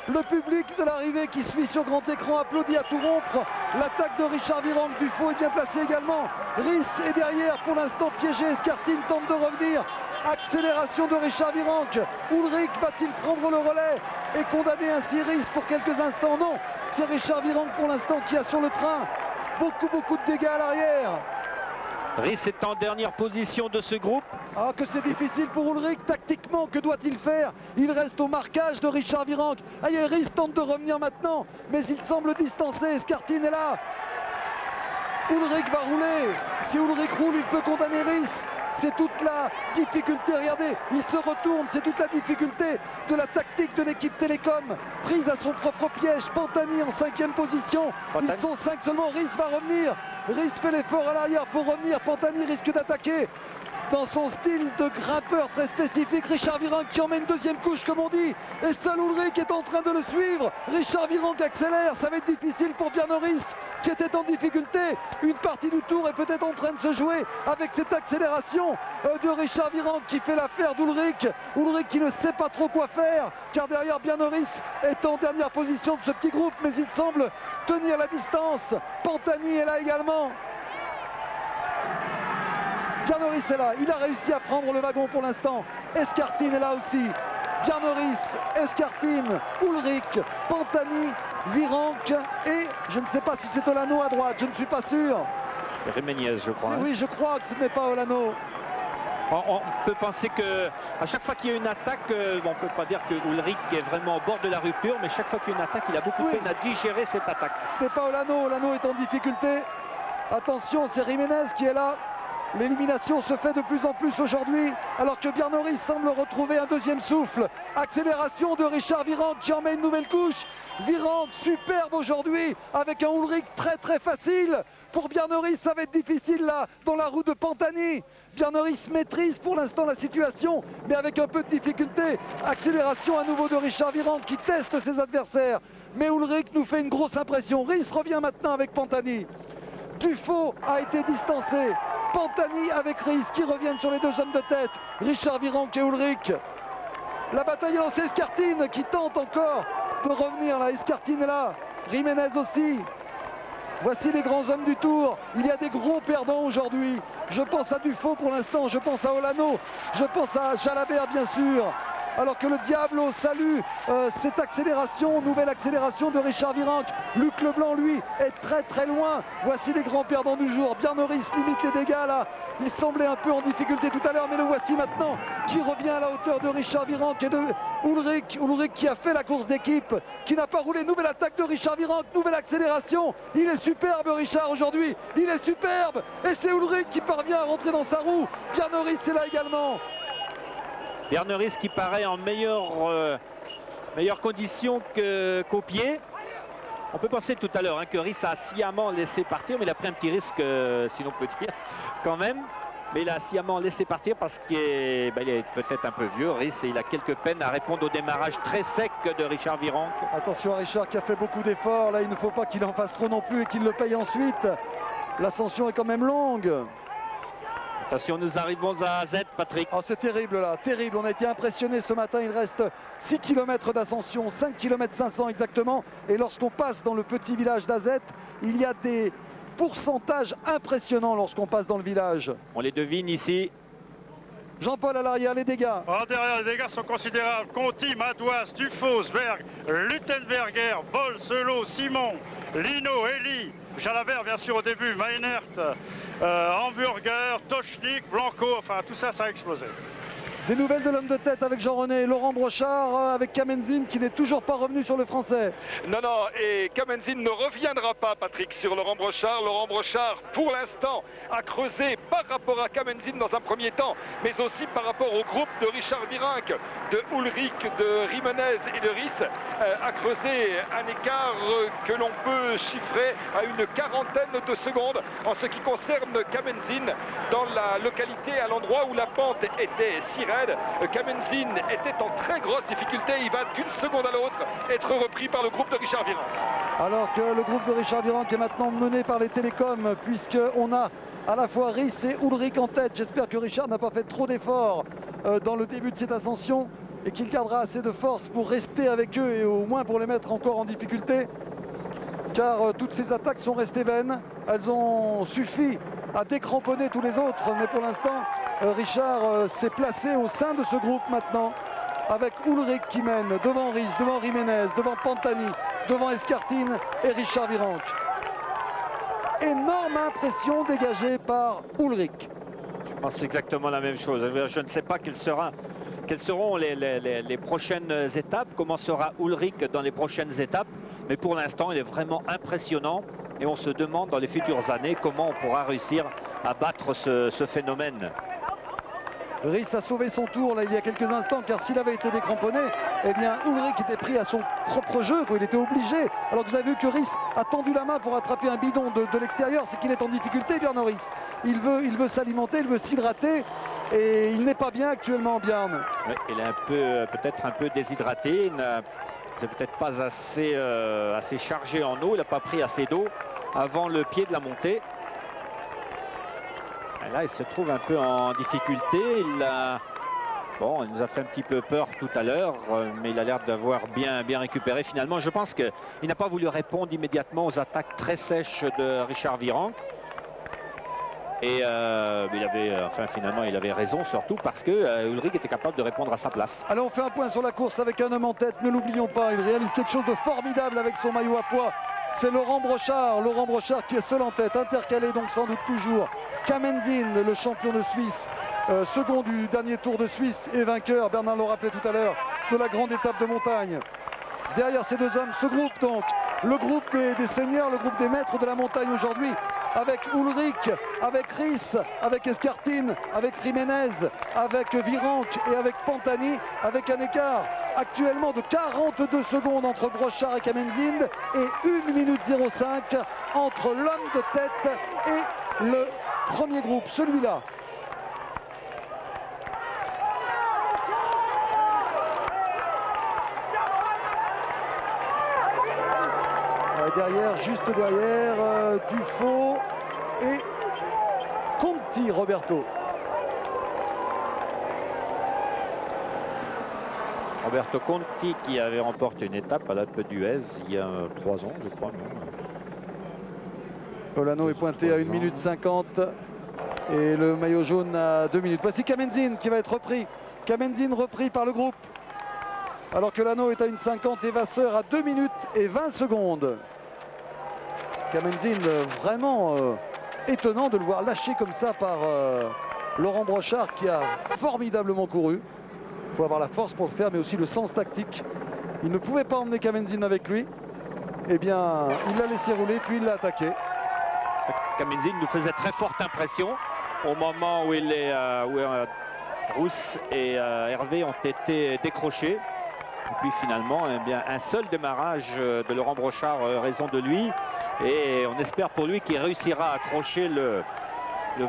Le public de l'arrivée qui suit sur grand écran applaudit à tout rompre. L'attaque de Richard Virenque, Dufaux est bien placé également. Riis est derrière, pour l'instant piégé. Escartine tente de revenir. Accélération de Richard Virenque. Ullrich va-t-il prendre le relais et condamner ainsi Riis pour quelques instants? Non, c'est Richard Virenque pour l'instant qui a sur le train beaucoup de dégâts à l'arrière. Riis est en dernière position de ce groupe. Ah, que c'est difficile pour Ullrich. Tactiquement, que doit-il faire? Il reste au marquage de Richard Virenque. Aïe, Riis tente de revenir maintenant, mais il semble distancé. Escartine est là. Ullrich va rouler. Si Ullrich roule, il peut condamner Riis. C'est toute la difficulté, regardez, il se retourne, c'est toute la difficulté de la tactique de l'équipe Télécom, prise à son propre piège. Pantani en 5e position, Ils sont 5 seulement, Riis va revenir, Riis fait l'effort à l'arrière pour revenir, Pantani risque d'attaquer dans son style de grimpeur très spécifique. Richard Virenque qui en met une 2e couche comme on dit, et seul Ullrich est en train de le suivre. Richard Virenque accélère, ça va être difficile pour Bjarne Riis qui était en difficulté. Une partie du tour est peut-être en train de se jouer avec cette accélération de Richard Virenque qui fait l'affaire d'Ullrich. Ullrich qui ne sait pas trop quoi faire, car derrière Bjarne Riis est en dernière position de ce petit groupe, mais il semble tenir la distance. Pantani est là également. Bjarne Riis est là, il a réussi à prendre le wagon pour l'instant. Escartine est là aussi. Bjarne Riis, Escartine, Ullrich, Pantani, Virenque et je ne sais pas si c'est Olano à droite, je ne suis pas sûr. C'est Jiménez, je crois. Oui, je crois que ce n'est pas Olano. On peut penser que à chaque fois qu'il y a une attaque, on ne peut pas dire que Ullrich est vraiment au bord de la rupture, mais chaque fois qu'il y a une attaque, il a beaucoup de peine à digérer cette attaque. Ce n'est pas Olano, Olano est en difficulté. Attention, c'est Jiménez qui est là. L'élimination se fait de plus en plus aujourd'hui, alors que Bjarne semble retrouver un deuxième souffle. Accélération de Richard Virenque qui en met une nouvelle couche. Virenque superbe aujourd'hui, avec un Ullrich très facile. Pour Bjarne ça va être difficile là, dans la roue de Pantani. Bjarne maîtrise pour l'instant la situation, mais avec un peu de difficulté. Accélération à nouveau de Richard Virenque qui teste ses adversaires. Mais Ullrich nous fait une grosse impression. Rhys revient maintenant avec Pantani. Dufaux a été distancé. Pantani avec Rhys qui reviennent sur les deux hommes de tête. Richard Virenque et Ullrich. La bataille est lancée. Escartine qui tente encore de revenir là. Escartine est là. Jiménez aussi. Voici les grands hommes du Tour. Il y a des gros perdants aujourd'hui. Je pense à Dufaux pour l'instant. Je pense à Olano. Je pense à Jalabert bien sûr. Alors que le Diablo salue cette accélération, nouvelle accélération de Richard Virenque. Luc Leblanc, lui, est très loin. Voici les grands perdants du jour. Bjarne limite les dégâts là. Il semblait un peu en difficulté tout à l'heure, mais le voici maintenant qui revient à la hauteur de Richard Virenque et de Ullrich. Ullrich qui a fait la course d'équipe, qui n'a pas roulé. Nouvelle attaque de Richard Virenque, nouvelle accélération. Il est superbe Richard aujourd'hui. Il est superbe. Et c'est Ullrich qui parvient à rentrer dans sa roue. Bjarne est là également. Bjarne qui paraît en meilleure condition qu'au pied. On peut penser tout à l'heure que Rhys a sciemment laissé partir, mais il a pris un petit risque, si l'on peut dire, quand même. Mais il a sciemment laissé partir parce qu'il est peut-être un peu vieux, Rhys, et il a quelques peines à répondre au démarrage très sec de Richard Virenque. Attention à Richard qui a fait beaucoup d'efforts. Là, il ne faut pas qu'il en fasse trop non plus et qu'il le paye ensuite. L'ascension est quand même longue. Attention, nous arrivons à Z, Patrick. Oh, c'est terrible là, terrible. On a été impressionnés ce matin. Il reste 6 km d'ascension, 5 km 500 exactement. Et lorsqu'on passe dans le petit village d'Azet, il y a des pourcentages impressionnants lorsqu'on passe dans le village. On les devine ici. Jean-Paul à l'arrière, les dégâts. Alors derrière, les dégâts sont considérables. Conti, Madouas, Dufaux, Berg, Luttenberger, Boll, Selo, Simon, Lino, Eli, Jalabert bien sûr au début, Meinert, Hamburger, Tochnik, Blanco, enfin tout ça, ça a explosé. Des nouvelles de l'homme de tête avec Jean-René, Laurent Brochard avec Kamenzin qui n'est toujours pas revenu sur le français. Non, et Kamenzin ne reviendra pas, Patrick, sur Laurent Brochard. Laurent Brochard, pour l'instant, a creusé par rapport à Kamenzin dans un premier temps, mais aussi par rapport au groupe de Richard Virenque, de Ullrich, de Jiménez et de Rhys, a creusé un écart que l'on peut chiffrer à une quarantaine de secondes en ce qui concerne Kamenzin dans la localité, à l'endroit où la pente était si raide. Kamenzin était en très grosse difficulté. Il va d'une seconde à l'autre être repris par le groupe de Richard Virenque. Alors que le groupe de Richard Virenque est maintenant mené par les télécoms, puisqu'on a à la fois Rhys et Ullrich en tête. J'espère que Richard n'a pas fait trop d'efforts dans le début de cette ascension et qu'il gardera assez de force pour rester avec eux et au moins pour les mettre encore en difficulté. Car toutes ces attaques sont restées vaines. Elles ont suffi à décramponner tous les autres, mais pour l'instant Richard s'est placé au sein de ce groupe maintenant, avec Ullrich qui mène devant Rhys, devant Jiménez, devant Pantani, devant Escartine et Richard Virenque. Énorme impression dégagée par Ullrich. Je pense exactement la même chose. Je ne sais pas quelles seront les prochaines étapes, comment sera Ullrich dans les prochaines étapes, mais pour l'instant il est vraiment impressionnant et on se demande dans les futures années comment on pourra réussir à battre ce phénomène. Rhys a sauvé son tour là il y a quelques instants, car s'il avait été décramponné, eh bien Ullrich était pris à son propre jeu, quoi. Il était obligé. Alors que vous avez vu que Rhys a tendu la main pour attraper un bidon de l'extérieur, c'est qu'il est en difficulté, Bjarne Rhys. Il veut s'alimenter, il veut s'hydrater et il n'est pas bien actuellement, Bjarne. Oui, il est peut-être un peu déshydraté, il n'a peut-être pas assez chargé en eau, il n'a pas pris assez d'eau avant le pied de la montée. Et là, il se trouve un peu en difficulté. Il nous a fait un petit peu peur tout à l'heure, mais il a l'air d'avoir bien récupéré finalement. Je pense qu'il n'a pas voulu répondre immédiatement aux attaques très sèches de Richard Virenque. Et finalement, il avait raison, surtout parce que Ullrich était capable de répondre à sa place. Allez, on fait un point sur la course avec un homme en tête. Ne l'oublions pas, il réalise quelque chose de formidable avec son maillot à pois. C'est Laurent Brochard qui est seul en tête, intercalé donc sans doute toujours. Kamenzin, le champion de Suisse, second du dernier Tour de Suisse et vainqueur, Bernard le rappelait tout à l'heure, de la grande étape de montagne. Derrière ces deux hommes, ce groupe donc, le groupe des seigneurs, le groupe des maîtres de la montagne aujourd'hui, avec Ulrich, avec Ries, avec Escartine, avec Jiménez, avec Virenque et avec Pantani, avec un écart actuellement de 42 secondes entre Brochard et Kamenzind et 1 minute 05 entre l'homme de tête et le premier groupe, celui-là. Derrière, juste derrière, Dufaux et Conti, Roberto. Roberto Conti qui avait remporté une étape à l'Alpe d'Huez il y a 3 ans, je crois. Olano est pointé à 1 minute 50 et le maillot jaune à 2 minutes. Voici Kamenzind qui va être repris. Kamenzind repris par le groupe. Alors que Lano est à 1,50 et Vasseur à 2 minutes et 20 secondes. Kamenzind vraiment étonnant de le voir lâché comme ça par Laurent Brochard qui a formidablement couru. Il faut avoir la force pour le faire mais aussi le sens tactique. Il ne pouvait pas emmener Kamenzind avec lui. Eh bien, il l'a laissé rouler puis il l'a attaqué. Kamenzind nous faisait très forte impression au moment où Rousse et Hervé ont été décrochés. Et puis finalement, eh bien, un seul démarrage de Laurent Brochard raison de lui. Et on espère pour lui qu'il réussira à accrocher le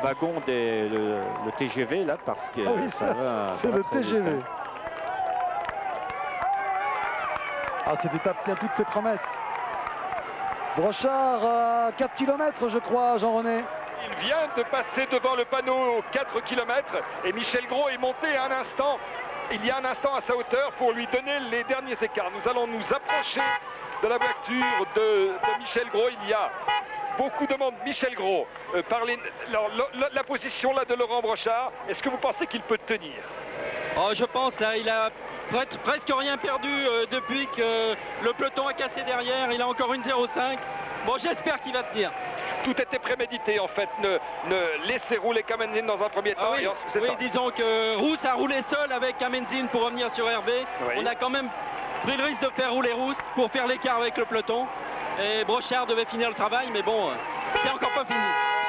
wagon, le TGV là, parce que oui, c'est le TGV. Vite. Ah, cette étape tient toutes ses promesses. Brochard à 4 km, je crois, Jean-René. Il vient de passer devant le panneau 4 km et Michel Gros est monté il y a un instant à sa hauteur pour lui donner les derniers écarts. Nous allons nous approcher de la voiture de Michel Gros. Il y a beaucoup de monde. Michel Gros, la position là de Laurent Brochard, est-ce que vous pensez qu'il peut tenir? Oh, je pense là, il a presque rien perdu depuis que le peloton a cassé derrière. Il a encore une 0,5. Bon, j'espère qu'il va tenir. Tout était prémédité en fait, ne laisser rouler Kamenzind dans un premier temps. Oui, disons que Rousse a roulé seul avec Kamenzind pour revenir sur Hervé. Oui. On a quand même pris le risque de faire rouler Rousse pour faire l'écart avec le peloton. Et Brochard devait finir le travail, mais bon, c'est encore pas fini.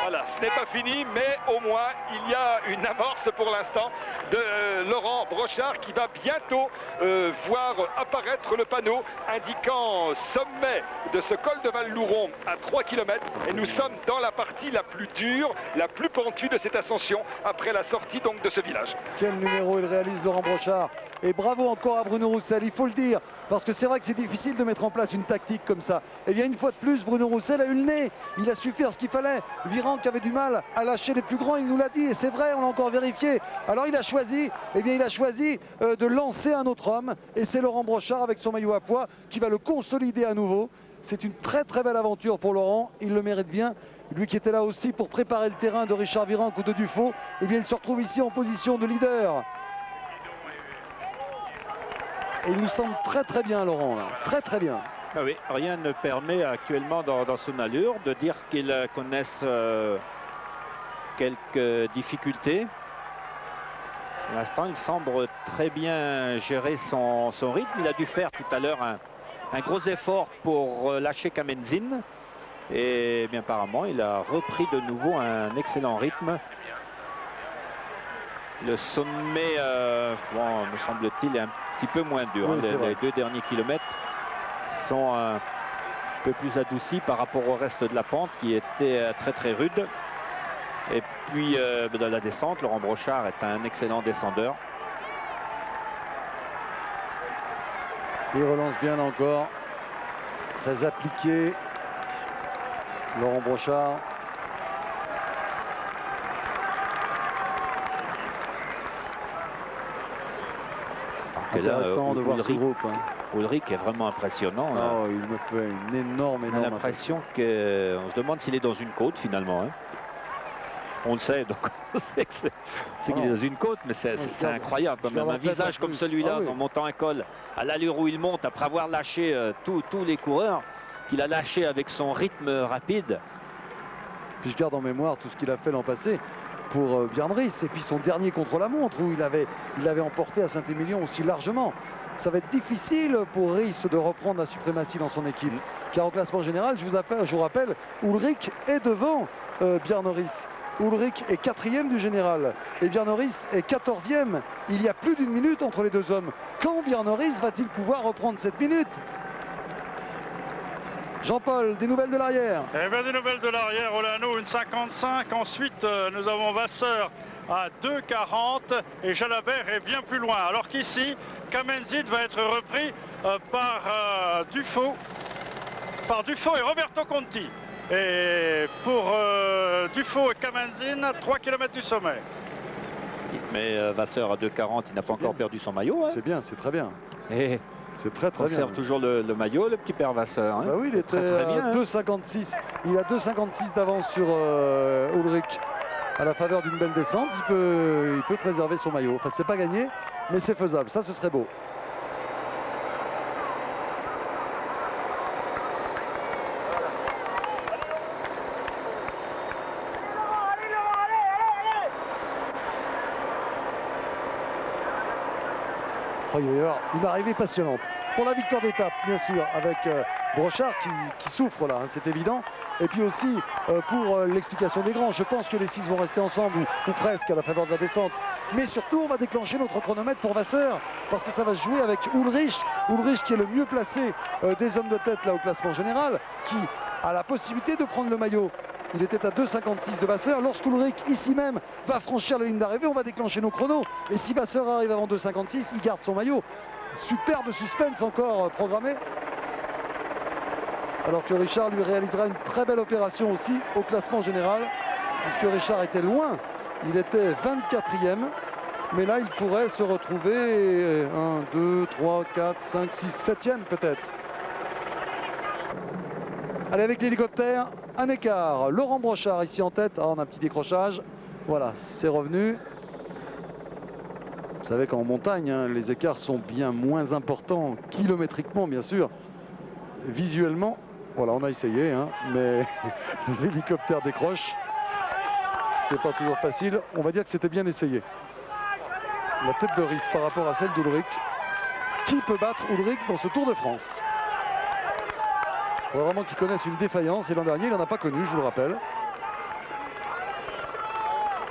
Voilà, ce n'est pas fini, mais au moins il y a une amorce pour l'instant de Laurent Brochard qui va bientôt voir apparaître le panneau indiquant sommet de ce col de Val-Louron à 3 km. Et nous sommes dans la partie la plus dure, la plus pentue de cette ascension après la sortie donc de ce village. Quel numéro il réalise Laurent Brochard. Et bravo encore à Bruno Roussel, il faut le dire, parce que c'est vrai que c'est difficile de mettre en place une tactique comme ça. Et bien une fois de plus, Bruno Roussel a eu le nez, il a su faire ce qu'il fallait. Virenque avait du mal à lâcher les plus grands, il nous l'a dit, et c'est vrai, on l'a encore vérifié. Alors il a choisi, de lancer un autre homme, et c'est Laurent Brochard avec son maillot à pois qui va le consolider à nouveau. C'est une très très belle aventure pour Laurent, il le mérite bien. Lui qui était là aussi pour préparer le terrain de Richard Virenque ou de Dufaux, et bien il se retrouve ici en position de leader. Et il nous semble très très bien, Laurent, là. Très très bien. Ah oui, rien ne permet actuellement dans son allure de dire qu'il connaisse quelques difficultés. Pour l'instant, il semble très bien gérer son rythme. Il a dû faire tout à l'heure un gros effort pour lâcher Kamenzind. Et bien apparemment, il a repris de nouveau un excellent rythme. Le sommet, me semble-t-il, est un petit peu moins dur. Oui, les 2 derniers kilomètres sont un peu plus adoucis par rapport au reste de la pente qui était très très rude. Et puis dans la descente, Laurent Brochard est un excellent descendeur. Il relance bien là encore. Très appliqué. Laurent Brochard. Intéressant de voir ce groupe. Ulrich est vraiment impressionnant. Oh, il me fait une énorme on a l'impression qu'on se demande s'il est dans une côte finalement. Hein. On le sait, donc on sait qu'il est dans une côte, mais c'est incroyable. Même un visage comme celui-là, en montant un col, à l'allure où il monte, après avoir lâché tous les coureurs, qu'il a lâché avec son rythme rapide. Puis je garde en mémoire tout ce qu'il a fait l'an passé pour Björn Ries, et puis son dernier contre-la-montre où il avait emporté à Saint-Émilion aussi largement. Ça va être difficile pour Ries de reprendre la suprématie dans son équipe, car au classement général, je vous rappelle, Ulrich est devant Bjarne Riis. Ullrich est 4e du général et Bjarne Riis est 14e. Il y a plus d'une minute entre les deux hommes. Quand Bjarne Riis va-t-il pouvoir reprendre cette minute? Jean-Paul, des nouvelles de l'arrière? Eh bien, des nouvelles de l'arrière, Olano, une 55. Ensuite, nous avons Vasseur à 2,40 et Jalabert est bien plus loin. Alors qu'ici, Kamenzit va être repris par Dufaux et Roberto Conti. Et pour Dufaux et Kamenzin, 3 km du sommet. Mais Vasseur à 2,40, il n'a pas encore perdu son maillot. Hein. C'est bien, c'est très bien. Et c'est très bien. conserve toujours le maillot, le petit père Vasseur. Hein. Bah oui, il était très bien, à 2,56. Il a 2,56 d'avance sur Ullrich à la faveur d'une belle descente. Il peut préserver son maillot. Enfin, c'est pas gagné, mais c'est faisable. Ça, ce serait beau. Oh, il va y avoir une arrivée passionnante. Pour la victoire d'étape, bien sûr, avec Brochard qui souffre là, hein, c'est évident. Et puis aussi pour l'explication des grands. Je pense que les 6 vont rester ensemble ou presque à la faveur de la descente. Mais surtout, on va déclencher notre chronomètre pour Vasseur parce que ça va se jouer avec Ullrich. Ullrich qui est le mieux placé des hommes de tête là au classement général, qui a la possibilité de prendre le maillot. Il était à 2,56 de Vasseur. Lorsqu'Ullrich, ici même, va franchir la ligne d'arrivée, on va déclencher nos chronos. Et si Vasseur arrive avant 2,56, il garde son maillot. Superbe suspense encore programmé. Alors que Richard lui réalisera une très belle opération aussi au classement général. Puisque Richard était loin. Il était 24e. Mais là, il pourrait se retrouver 1, 2, 3, 4, 5, 6, 7e peut-être. Allez, avec l'hélicoptère, un écart. Laurent Brochard ici en tête. Ah, on a un petit décrochage. Voilà, c'est revenu. Vous savez qu'en montagne, hein, les écarts sont bien moins importants, kilométriquement bien sûr. Visuellement, voilà, on a essayé, hein, mais l'hélicoptère décroche. C'est pas toujours facile. On va dire que c'était bien essayé. La tête de Riis par rapport à celle d'Ullrich. Qui peut battre Ullrich dans ce Tour de France? Il faut vraiment qu'il connaisse une défaillance. Et l'an dernier, il n'en a pas connu, je vous le rappelle.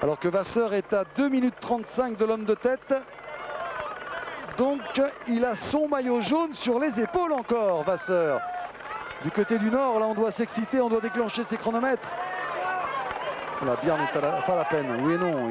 Alors que Vasseur est à 2 minutes 35 de l'homme de tête. Donc il a son maillot jaune sur les épaules encore, Vasseur. Du côté du nord, là on doit s'exciter, on doit déclencher ses chronomètres. Voilà, Bjarne est pas la peine. Oui et non,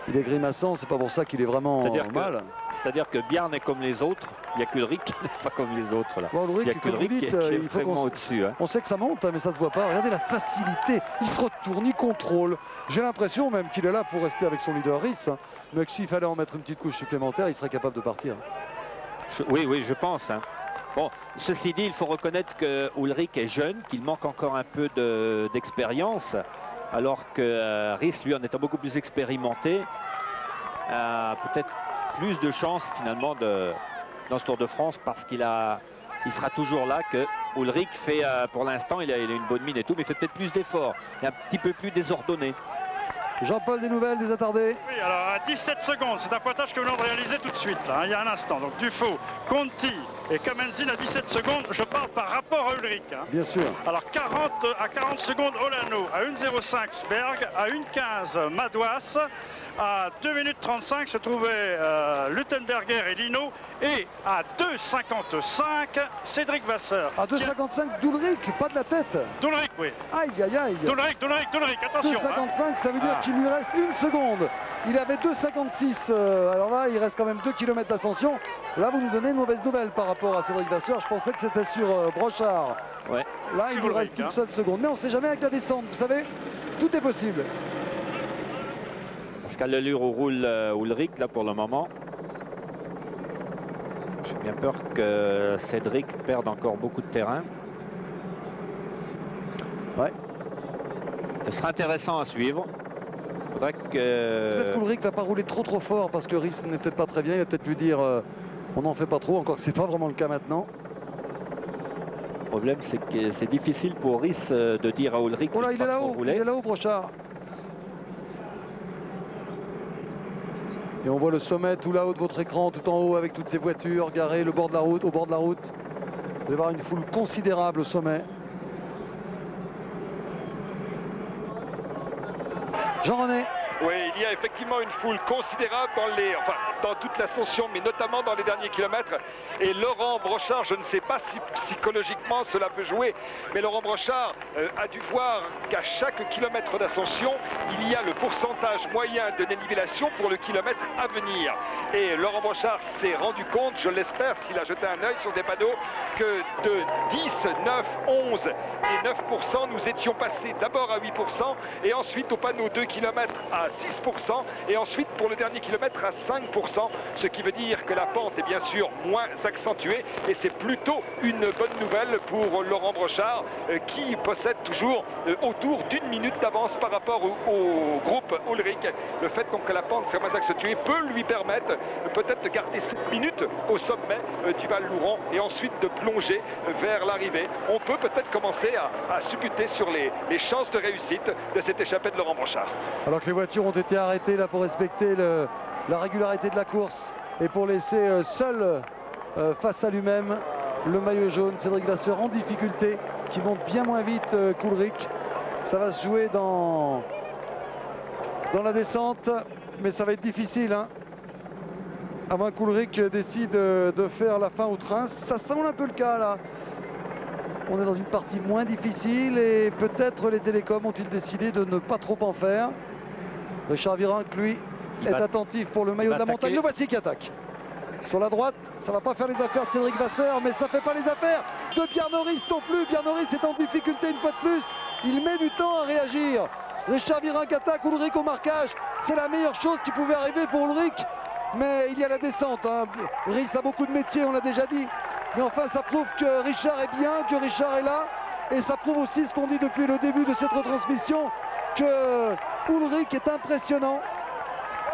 il est grimaçant, c'est pas pour ça qu'il est vraiment mal. C'est-à-dire que Bjarne est comme les autres. Il n'y a qu'Ullrich qui n'est pas comme les autres. Là. Bon, Ullrich, il y a qu'Ullrich qui est vraiment au-dessus. Hein. On sait que ça monte, hein, mais ça se voit pas. Regardez la facilité. Il se retourne, il contrôle. J'ai l'impression même qu'il est là pour rester avec son leader Riis. Hein, mais que s'il fallait en mettre une petite couche supplémentaire, il serait capable de partir. Oui, je pense. Hein. Bon, ceci dit, il faut reconnaître que Ullrich est jeune, qu'il manque encore un peu d'expérience, alors que Riis, lui, en étant beaucoup plus expérimenté, a peut-être plus de chances finalement dans ce Tour de France parce qu'il sera toujours là que Ullrich fait pour l'instant, il a une bonne mine et tout, mais il fait peut-être plus d'efforts, il est un petit peu plus désordonné. Jean-Paul, des nouvelles, des attardés? Oui, alors à 17 secondes, c'est un pointage que nous venons de réaliser tout de suite, là, hein, il y a un instant. Donc Dufaux, Conti et Kamenzin à 17 secondes, je parle par rapport à Ullrich. Hein. Bien sûr. Alors à 40 secondes, Olano, à 1,05 Sberg, à 1,15 Madouas. À 2 minutes 35 se trouvaient Luttenberger et Lino. Et à 2,55 Cédric Vasseur. À 2,55 d'Ullrich, pas de la tête. D'Ullrich, oui. Aïe, aïe, aïe. D'Ullrich, attention. 2,55, hein. Ça veut dire qu'il lui reste 1 seconde. Il avait 2,56. Alors là, il reste quand même 2 km d'ascension. Là, vous nous donnez une mauvaise nouvelle par rapport à Cédric Vasseur. Je pensais que c'était sur Brochard. Ouais. Là, il lui reste une seule seconde. Mais on ne sait jamais avec la descente. Vous savez, tout est possible. Parce qu'à l'allure où roule Ullrich, là, pour le moment, j'ai bien peur que Cédric perde encore beaucoup de terrain. Ouais. Ce sera intéressant à suivre. Faudrait que... Peut-être qu'Ullrich ne va pas rouler trop fort parce que Riis n'est peut-être pas très bien. Il va peut-être lui dire on n'en fait pas trop, encore que ce n'est pas vraiment le cas maintenant. Le problème, c'est que c'est difficile pour Riis de dire à Ullrich... Oh là, il est là-haut, Brochard. Et on voit le sommet tout là-haut de votre écran, tout en haut avec toutes ces voitures garées au bord de la route. Vous allez voir une foule considérable au sommet. Jean-René. Oui, il y a effectivement une foule considérable dans toute l'ascension, mais notamment dans les derniers kilomètres. Et Laurent Brochard, je ne sais pas si psychologiquement cela peut jouer, mais Laurent Brochard a dû voir qu'à chaque kilomètre d'ascension, il y a le pourcentage moyen de dénivellation pour le kilomètre à venir. Et Laurent Brochard s'est rendu compte, je l'espère, s'il a jeté un œil sur des panneaux, que de 10, 9, 11 et 9%, nous étions passés d'abord à 8% et ensuite au panneau 2 km à 6% et ensuite pour le dernier kilomètre à 5%, ce qui veut dire que la pente est bien sûr moins accentuée et c'est plutôt une bonne nouvelle pour Laurent Brochard qui possède toujours autour d'1 minute d'avance par rapport au groupe Ullrich. Le fait donc que la pente soit moins accentuée peut lui permettre peut-être de garder 7 minutes au sommet du Val Louron et ensuite de plonger vers l'arrivée. On peut peut-être commencer à supputer sur les chances de réussite de cette échappée de Laurent Brochard. Alors que les voitures ont été arrêtées là pour respecter la régularité de la course et pour laisser seul face à lui-même le maillot jaune, Cédric Vasseur en difficulté, qui monte bien moins vite qu'Ullrich. Ça va se jouer dans la descente, mais ça va être difficile, hein. À moins qu'Ullrich décide de faire la fin au train. Ça semble un peu le cas là. On est dans une partie moins difficile et peut-être les télécoms ont-ils décidé de ne pas trop en faire. Richard Virenque, lui, est attentif pour le maillot de la montagne. Le voici qui attaque. Sur la droite, ça ne va pas faire les affaires de Cédric Vasseur, mais ça ne fait pas les affaires de Bjarne Riis non plus. Bjarne Riis est en difficulté une fois de plus. Il met du temps à réagir. Richard Virenque attaque, Ullrich au marquage. C'est la meilleure chose qui pouvait arriver pour Ullrich. Mais il y a la descente, hein. Riis a beaucoup de métiers, on l'a déjà dit. Mais enfin, ça prouve que Richard est bien, que Richard est là. Et ça prouve aussi ce qu'on dit depuis le début de cette retransmission, que Ullrich est impressionnant.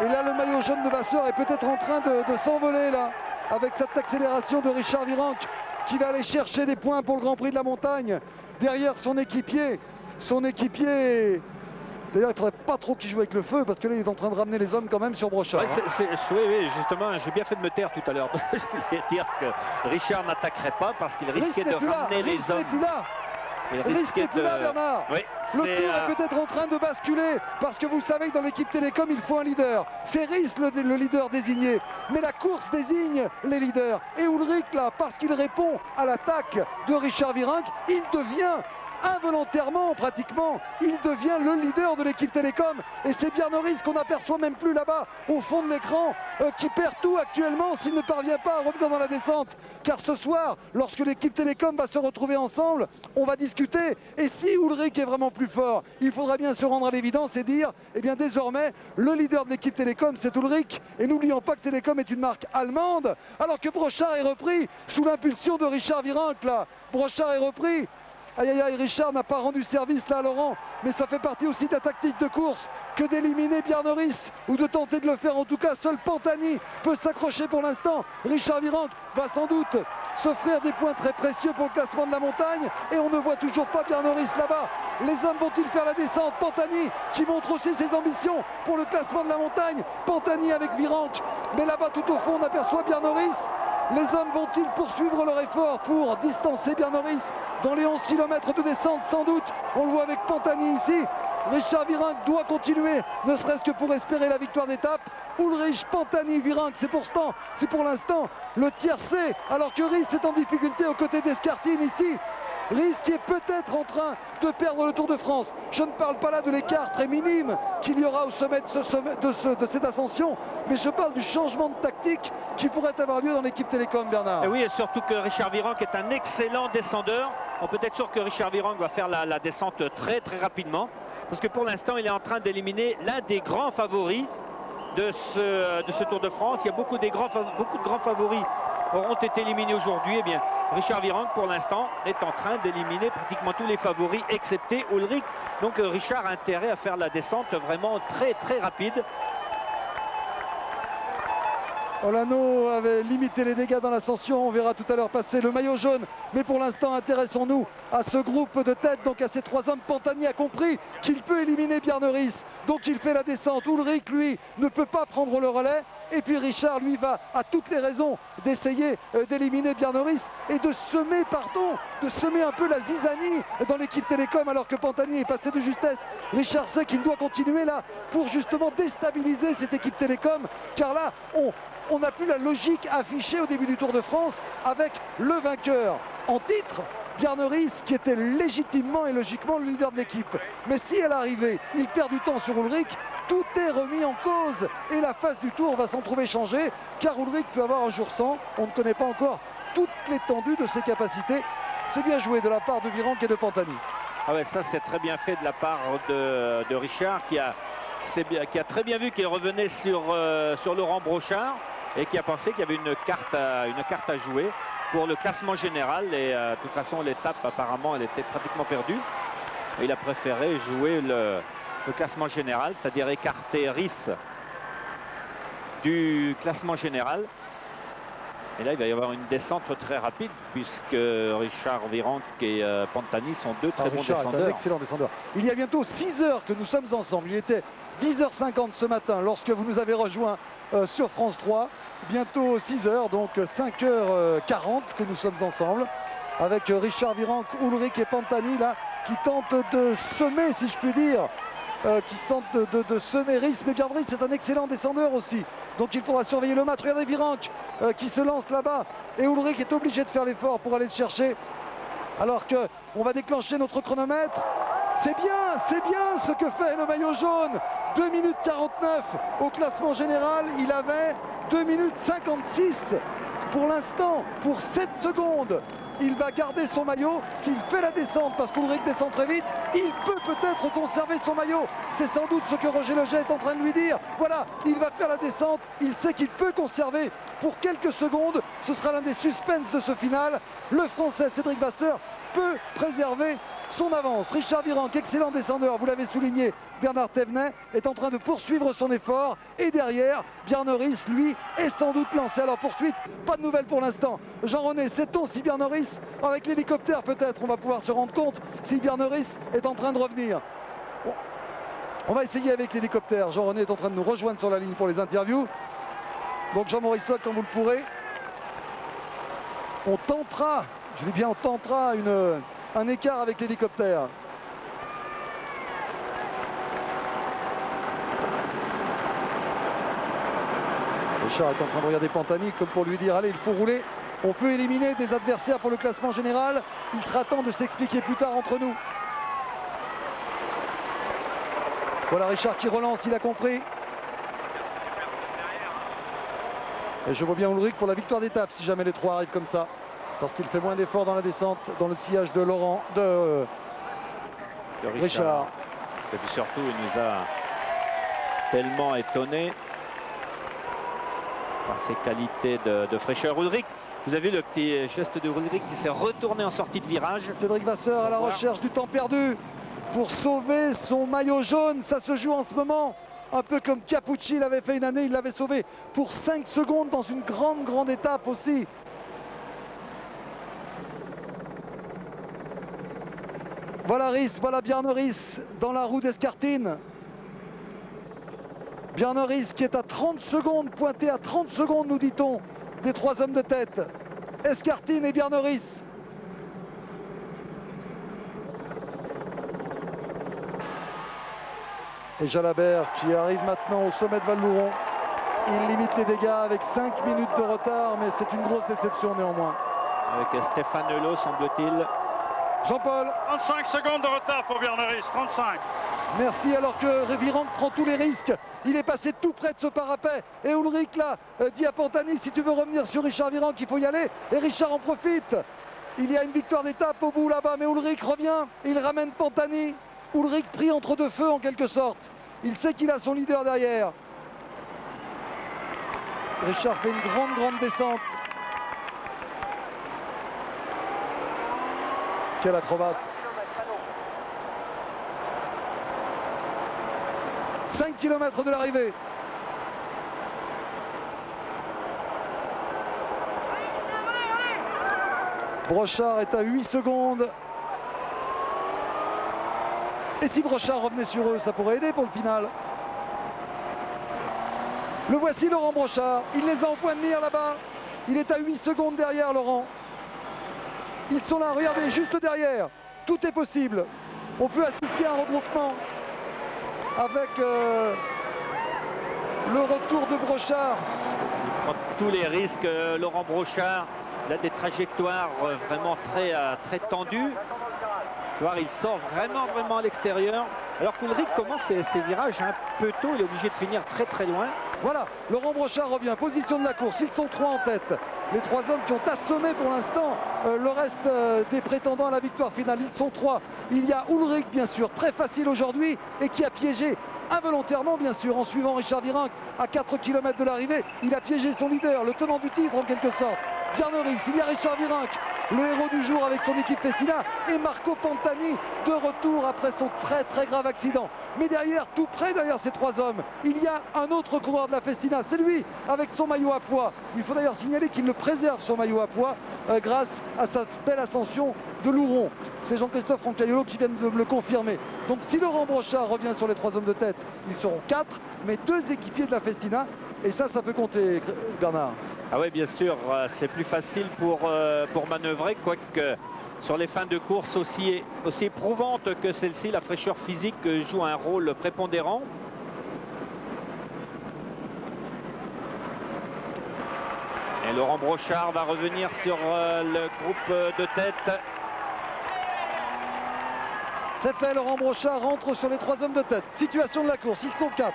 Et là, le maillot jaune de Vasseur est peut-être en train de s'envoler là, avec cette accélération de Richard Virenque, qui va aller chercher des points pour le Grand Prix de la Montagne, derrière son équipier. Son équipier... D'ailleurs, il ne faudrait pas trop qu'il joue avec le feu, parce que là, il est en train de ramener les hommes quand même sur Brochard. Ouais, oui, justement, j'ai bien fait de me taire tout à l'heure. Je voulais dire que Richard n'attaquerait pas parce qu'il risquait de ramener les hommes. Riis n'est plus là. Riis n'est plus là, Bernard. Oui, le tour est peut-être en train de basculer, parce que vous savez que dans l'équipe Télécom, il faut un leader. C'est Riis le leader désigné. Mais la course désigne les leaders. Et Ullrich, là, parce qu'il répond à l'attaque de Richard Virenque, il devient... involontairement, pratiquement, il devient le leader de l'équipe Télécom. Et c'est Bjarne Riis qu'on n'aperçoit même plus là-bas, au fond de l'écran, qui perd tout actuellement s'il ne parvient pas à revenir dans la descente. Car ce soir, lorsque l'équipe Télécom va se retrouver ensemble, on va discuter. Et si Ullrich est vraiment plus fort, il faudra bien se rendre à l'évidence et dire, eh bien désormais, le leader de l'équipe Télécom, c'est Ullrich. Et n'oublions pas que Télécom est une marque allemande, alors que Brochard est repris sous l'impulsion de Richard Virenque, là. Brochard est repris. Aïe aïe aïe, Richard n'a pas rendu service là à Laurent, mais ça fait partie aussi de la tactique de course que d'éliminer Bjarne Riis, ou de tenter de le faire. En tout cas, seul Pantani peut s'accrocher pour l'instant. Richard Virenque va sans doute s'offrir des points très précieux pour le classement de la montagne, et on ne voit toujours pas Bjarne Riis là-bas. Les hommes vont-ils faire la descente? Pantani qui montre aussi ses ambitions pour le classement de la montagne. Pantani avec Virenque, mais là-bas tout au fond on aperçoit Bjarne Riis. Les hommes vont-ils poursuivre leur effort pour distancer Bjarne Riis dans les 11 km de descente? Sans doute, on le voit avec Pantani ici. Richard Virenque doit continuer, ne serait-ce que pour espérer la victoire d'étape. Ullrich, Pantani, Virenque, c'est pour l'instant le tiercé, alors que Riis est en difficulté aux côtés d'Escartine ici. Riis qui est peut-être en train de perdre le Tour de France. Je ne parle pas là de l'écart très minime qu'il y aura au sommet de cette ascension, mais je parle du changement de tactique qui pourrait avoir lieu dans l'équipe Télécom, Bernard. Et oui, et surtout que Richard Virenque est un excellent descendeur. On peut être sûr que Richard Virenque va faire la descente très très rapidement, parce que pour l'instant il est en train d'éliminer l'un des grands favoris de ce Tour de France. Il y a beaucoup de grands favoris auront été éliminés aujourd'hui. Eh bien, Richard Virenque, pour l'instant, est en train d'éliminer pratiquement tous les favoris, excepté Ullrich. Donc Richard a intérêt à faire la descente vraiment très très rapide. Olano avait limité les dégâts dans l'ascension, on verra tout à l'heure passer le maillot jaune, mais pour l'instant intéressons-nous à ce groupe de tête, donc à ces trois hommes. Pantani a compris qu'il peut éliminer Bjarne Riis, donc il fait la descente. Ullrich, lui, ne peut pas prendre le relais, Et puis Richard, lui, a toutes les raisons d'essayer d'éliminer Bjarne Riis et de semer, un peu la zizanie dans l'équipe Télécom, alors que Pantani est passé de justesse. Richard sait qu'il doit continuer là pour justement déstabiliser cette équipe Télécom, car là, on n'a plus la logique affichée au début du Tour de France avec le vainqueur en titre, Bjarne Riis, qui était légitimement et logiquement le leader de l'équipe. Mais si elle arrivait, il perd du temps sur Ullrich, tout est remis en cause et la face du Tour va s'en trouver changée, car Ullrich peut avoir un jour sans. On ne connaît pas encore toute l'étendue de ses capacités. C'est bien joué de la part de Virenque et de Pantani. Ah ouais, ça c'est très bien fait de la part de Richard qui a très bien vu qu'il revenait sur Laurent Brochard et qui a pensé qu'il y avait une carte à jouer pour le classement général. Et de toute façon, l'étape, apparemment, elle était pratiquement perdue. Et il a préféré jouer le classement général, c'est-à-dire écarter Riis du classement général. Et là, il va y avoir une descente très rapide puisque Richard Virenque et Pantani sont deux très bons descendeurs. Un excellent descendeur. Il y a bientôt 6 heures que nous sommes ensemble. Il était 10h50 ce matin lorsque vous nous avez rejoints sur France 3. Bientôt 6 heures, donc 5h40 que nous sommes ensemble avec Richard Virenque, Ullrich et Pantani là qui tentent de semer, si je puis dire, de semer Riis. Mais Bjarne Riis c'est un excellent descendeur aussi. Donc il faudra surveiller le match. Regardez Virenque qui se lance là-bas et Ullrich est obligé de faire l'effort pour aller le chercher. Alors qu'on va déclencher notre chronomètre. C'est bien ce que fait le maillot jaune. 2 minutes 49 au classement général. Il avait 2 minutes 56 pour l'instant, pour 7 secondes. Il va garder son maillot s'il fait la descente, parce qu'Ullrich descend très vite. Il peut peut-être conserver son maillot. C'est sans doute ce que Roger Leget est en train de lui dire. Voilà, il va faire la descente. Il sait qu'il peut conserver pour quelques secondes. Ce sera l'un des suspens de ce final. Le Français Cédric Vasseur peut préserver son avance. Richard Virenque, excellent descendeur, vous l'avez souligné. Bernard Thévenet est en train de poursuivre son effort. Et derrière, Bjarne Riis, lui, est sans doute lancé. Alors poursuite, pas de nouvelles pour l'instant. Jean-René, sait-on si Bjarne Riis, avec l'hélicoptère peut-être, on va pouvoir se rendre compte si Bjarne Riis est en train de revenir. Bon. On va essayer avec l'hélicoptère. Jean-René est en train de nous rejoindre sur la ligne pour les interviews. Donc Jean-Maurice Watt, quand vous le pourrez, on tentera, je dis bien on tentera un écart avec l'hélicoptère. Richard est en train de regarder Pantani comme pour lui dire allez, il faut rouler, on peut éliminer des adversaires pour le classement général, il sera temps de s'expliquer plus tard entre nous. Voilà Richard qui relance, il a compris. Et je vois bien Ullrich pour la victoire d'étape si jamais les trois arrivent comme ça, parce qu'il fait moins d'efforts dans la descente, dans le sillage de Richard. Et puis surtout, il nous a tellement étonné par ses qualités de fraîcheur. Ullrich, vous avez vu le petit geste de Ullrich qui s'est retourné en sortie de virage. Cédric Vasseur à la recherche du temps perdu pour sauver son maillot jaune. Ça se joue en ce moment. Un peu comme Capucci l'avait fait une année, il l'avait sauvé pour 5 secondes dans une grande étape aussi. Voilà Riis, voilà Bjarne Riis dans la roue d'Escartine. Bjarne Riis qui est à 30 secondes, pointé à 30 secondes nous dit-on, des trois hommes de tête. Escartine et Bjarne Riis. Et Jalabert qui arrive maintenant au sommet de Val-Louron. Il limite les dégâts avec 5 minutes de retard, mais c'est une grosse déception néanmoins. Avec Stéphane Hulot, semble-t-il. Jean-Paul. 35 secondes de retard pour Bjarne Riis, 35. Merci, alors que Virenque prend tous les risques. Il est passé tout près de ce parapet. Et Ullrich là dit à Pantani, si tu veux revenir sur Richard Virenque, il faut y aller. Et Richard en profite. Il y a une victoire d'étape au bout là-bas, mais Ullrich revient. Il ramène Pantani. Ullrich pris entre deux feux en quelque sorte. Il sait qu'il a son leader derrière. Richard fait une grande descente. Quel acrobate. 5 km de l'arrivée. Brochard est à 8 secondes. Et si Brochard revenait sur eux, ça pourrait aider pour le final. Le voici Laurent Brochard, il les a en point de mire là-bas. Il est à 8 secondes derrière Laurent. Ils sont là, regardez, juste derrière. Tout est possible. On peut assister à un regroupement avec le retour de Brochard. Il prend tous les risques, Laurent Brochard. Il a des trajectoires vraiment très tendues. Il sort vraiment à l'extérieur. Alors qu'Ulrich commence ses virages un peu tôt. Il est obligé de finir très loin. Voilà, Laurent Brochard revient, position de la course, ils sont 3 en tête. Les 3 hommes qui ont assommé pour l'instant le reste des prétendants à la victoire finale, ils sont 3. Il y a Ulrich bien sûr, très facile aujourd'hui et qui a piégé involontairement bien sûr en suivant Richard Virenque à 4 km de l'arrivée. Il a piégé son leader, le tenant du titre en quelque sorte. Bjarne Riis, il y a Richard Virenque, le héros du jour avec son équipe Festina, et Marco Pantani de retour après son très grave accident. Mais derrière, tout près derrière ces 3 hommes, il y a un autre coureur de la Festina, c'est lui avec son maillot à pois. Il faut d'ailleurs signaler qu'il le préserve son maillot à pois grâce à sa belle ascension de Louron. C'est Jean-Christophe Roncaiolo qui vient de me le confirmer. Donc si Laurent Brochard revient sur les 3 hommes de tête, ils seront 4, mais 2 équipiers de la Festina. Et ça peut compter, Bernard. Ah oui, bien sûr, c'est plus facile pour manœuvrer, quoique sur les fins de course aussi éprouvantes que celle-ci, la fraîcheur physique joue un rôle prépondérant. Et Laurent Brochard va revenir sur le groupe de tête. C'est fait, Laurent Brochard rentre sur les 3 hommes de tête. Situation de la course, ils sont 4.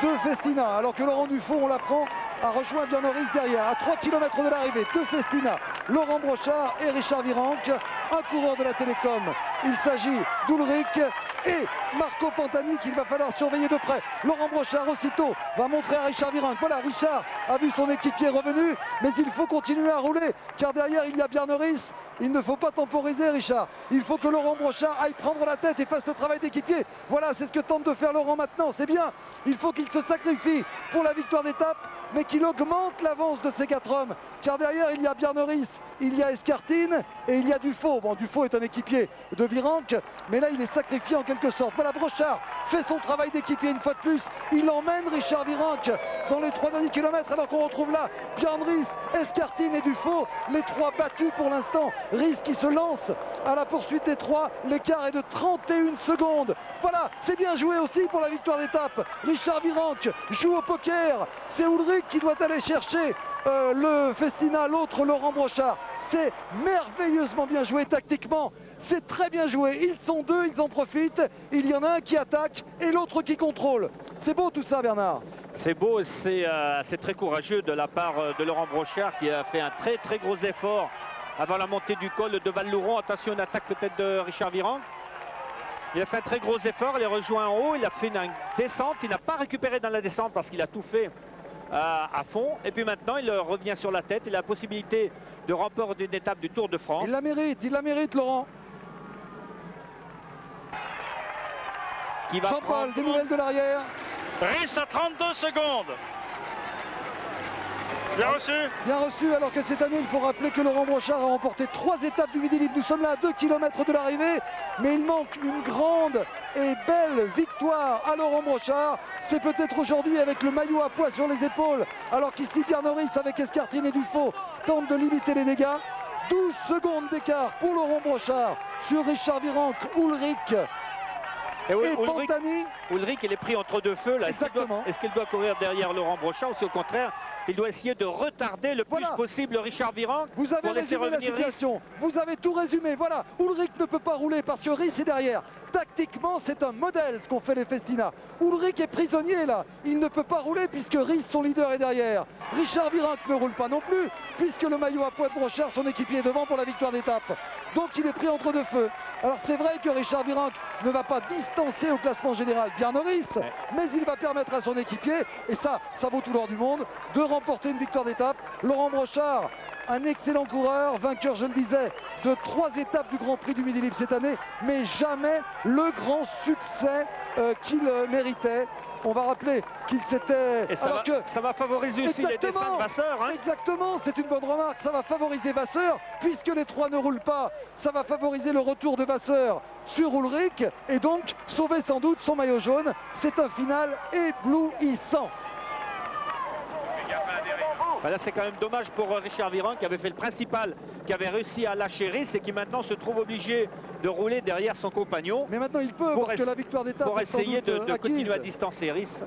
2 Festina, alors que Laurent Dufaux, on l'apprend, a rejoint Bjarne Riis derrière, à 3 km de l'arrivée. 2 Festina, Laurent Brochard et Richard Virenque, un coureur de la Télécom. Il s'agit d'Ulrich et Marco Pantani qu'il va falloir surveiller de près. Laurent Brochard aussitôt va montrer à Richard Virenque. Voilà, Richard a vu son équipier revenu, mais il faut continuer à rouler, car derrière il y a Bjarne Riis. Il ne faut pas temporiser, Richard. Il faut que Laurent Brochard aille prendre la tête et fasse le travail d'équipier. Voilà, c'est ce que tente de faire Laurent maintenant. C'est bien. Il faut qu'il se sacrifie pour la victoire d'étape, mais qu'il augmente l'avance de ces 4 hommes. Car derrière, il y a Bjarne Riis, il y a Escartine et il y a Dufaux. Bon, Dufaux est un équipier de Virenque, mais là, il est sacrifié en quelque sorte. Voilà, Brochard fait son travail d'équipier une fois de plus. Il emmène Richard Virenque dans les 3 derniers kilomètres, alors qu'on retrouve là Bjarne Riis, Escartine et Dufaux. Les 3 battus pour l'instant. Riis qui se lance à la poursuite des 3. L'écart est de 31 secondes. Voilà, c'est bien joué aussi pour la victoire d'étape. Richard Virenque joue au poker. C'est Ulrich qui doit aller chercher le Festina, l'autre Laurent Brochard. C'est merveilleusement bien joué tactiquement. C'est très bien joué. Ils sont 2, ils en profitent. Il y en a un qui attaque et l'autre qui contrôle. C'est beau tout ça, Bernard. C'est beau, c'est très courageux de la part de Laurent Brochard qui a fait un très gros effort avant la montée du col de Val-Louron. Attention, une attaque peut-être de Richard Virenque. Il a fait un très gros effort, il est rejoint en haut, il a fait une descente. Il n'a pas récupéré dans la descente parce qu'il a tout fait à fond. Et puis maintenant, il revient sur la tête. Il a la possibilité de remporter une étape du Tour de France. Il la mérite, Laurent. Jean-Paul, des nouvelles de l'arrière. Riis à 32 secondes. Bien reçu. Bien reçu, alors que cette année, il faut rappeler que Laurent Brochard a remporté 3 étapes du Midi Libre. Nous sommes là à 2 km de l'arrivée, mais il manque une grande et belle victoire à Laurent Brochard. C'est peut-être aujourd'hui avec le maillot à pois sur les épaules, alors qu'ici Bjarne Riis avec Escartine et Dufaux tente de limiter les dégâts. 12 secondes d'écart pour Laurent Brochard sur Richard Virenque, Ulrich et Pantani. Ulrich, il est pris entre 2 feux là. Exactement. Est-ce qu'il doit courir derrière Laurent Brochard ou c'est au contraire, il doit essayer de retarder le plus possible Richard Virenque? Vous avez résumé la situation, vous avez tout résumé. Voilà, Ulrich ne peut pas rouler parce que Riis est derrière. Tactiquement, c'est un modèle ce qu'ont fait les Festina. Ulrich est prisonnier là, il ne peut pas rouler puisque Riis, son leader, est derrière. Richard Virenque ne roule pas non plus puisque le maillot à pois de Brochard, son équipier, est devant pour la victoire d'étape. Donc il est pris entre 2 feux. Alors c'est vrai que Richard Virenque ne va pas distancer au classement général Bjarne Riis, mais il va permettre à son équipier, et ça vaut tout l'or du monde, de remporter une victoire d'étape. Laurent Brochard, un excellent coureur, vainqueur, je le disais, de 3 étapes du Grand Prix du Midi Libre cette année, mais jamais le grand succès qu'il méritait. On va rappeler qu'il s'était... Et ça va favoriser aussi les dessins de Vasseur. Hein. Exactement, c'est une bonne remarque. Ça va favoriser Vasseur, puisque les 3 ne roulent pas. Ça va favoriser le retour de Vasseur sur Ulrich, et donc sauver sans doute son maillot jaune. C'est un final éblouissant. Là, c'est quand même dommage pour Richard Virenque qui avait fait le principal, qui avait réussi à lâcher Rhys et qui maintenant se trouve obligé de rouler derrière son compagnon. Mais maintenant il peut, parce que la victoire d'étape pour est sans essayer doute de acquise. continuer à distancer Rhys.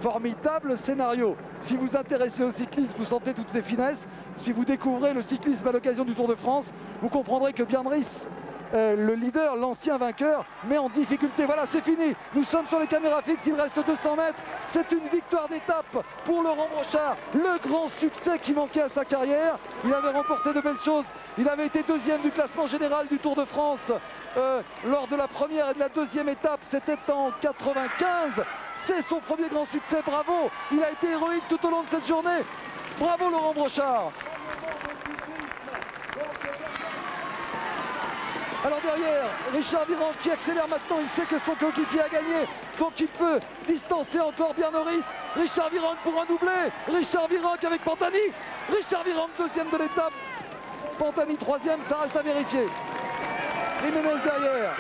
Formidable scénario. Si vous vous intéressez au cyclisme, vous sentez toutes ces finesses. Si vous découvrez le cyclisme à l'occasion du Tour de France, vous comprendrez que Björn Rhys, le leader, l'ancien vainqueur, met en difficulté. Voilà, c'est fini. Nous sommes sur les caméras fixes, il reste 200 mètres. C'est une victoire d'étape pour Laurent Brochard. Le grand succès qui manquait à sa carrière. Il avait remporté de belles choses. Il avait été deuxième du classement général du Tour de France lors de la première et de la deuxième étape. C'était en 95. C'est son premier grand succès, bravo. Il a été héroïque tout au long de cette journée. Bravo Laurent Brochard. Alors derrière, Richard Virenque qui accélère maintenant, il sait que son coéquipier a gagné, donc il peut distancer encore Björn Rhys. Richard Virenque pour un doublé, Richard Virenque avec Pantani, Richard Virenque deuxième de l'étape, Pantani troisième, ça reste à vérifier. Jiménez derrière.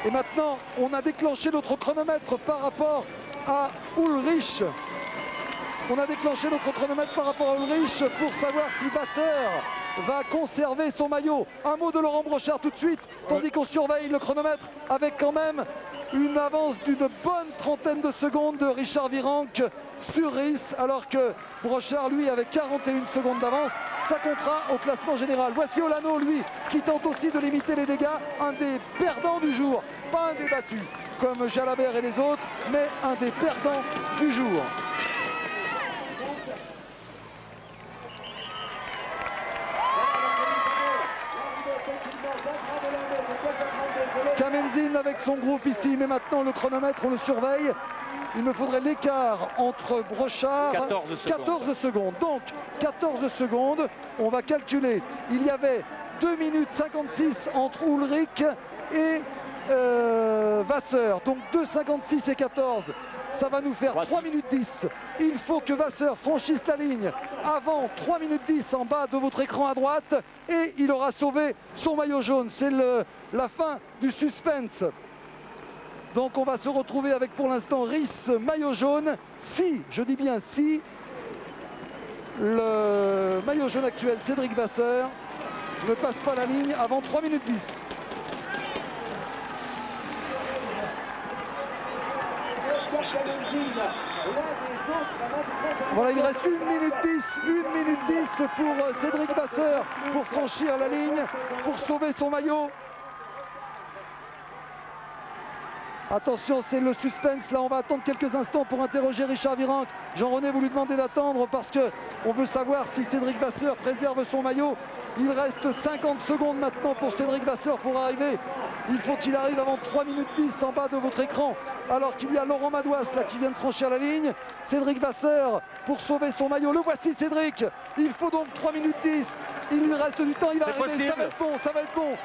Et maintenant, on a déclenché notre chronomètre par rapport à Ulrich. On a déclenché notre chronomètre par rapport à Ulrich pour savoir si Vasseur va conserver son maillot. Un mot de Laurent Brochard tout de suite, tandis qu'on surveille le chronomètre avec quand même une avance d'une bonne trentaine de secondes de Richard Virenque sur Rhys, alors que Brochard, lui, avec 41 secondes d'avance, ça comptera au classement général. Voici Olano, lui, qui tente aussi de limiter les dégâts, un des perdants du jour, pas un des battus, comme Jalabert et les autres, mais un des perdants du jour. Kamenzin avec son groupe ici, mais maintenant le chronomètre, on le surveille. Il me faudrait l'écart entre Brochard, 14 secondes. Donc 14 secondes, on va calculer. Il y avait 2 minutes 56 entre Ulrich et Vasseur. Donc 2,56 et 14. Ça va nous faire 3 minutes 10. Il faut que Vasseur franchisse la ligne avant 3 minutes 10 en bas de votre écran à droite et il aura sauvé son maillot jaune. C'est la fin du suspense. Donc on va se retrouver avec pour l'instant Rhys maillot jaune. Si, je dis bien si, le maillot jaune actuel Cédric Vasseur ne passe pas la ligne avant 3 minutes 10. Voilà, il reste 1 minute 10 pour Cédric Vasseur pour franchir la ligne, pour sauver son maillot. Attention, c'est le suspense. Là, on va attendre quelques instants pour interroger Richard Virenque. Jean-René, vous lui demandez d'attendre parce qu'on veut savoir si Cédric Vasseur préserve son maillot. Il reste 50 secondes maintenant pour Cédric Vasseur pour arriver. Il faut qu'il arrive avant 3 minutes 10 en bas de votre écran. Alors qu'il y a Laurent Madouas là qui vient de franchir la ligne. Cédric Vasseur pour sauver son maillot. Le voici Cédric. Il faut donc 3 minutes 10. Il lui reste du temps. Il va arriver. Possible. Ça va être bon, ça va être bon.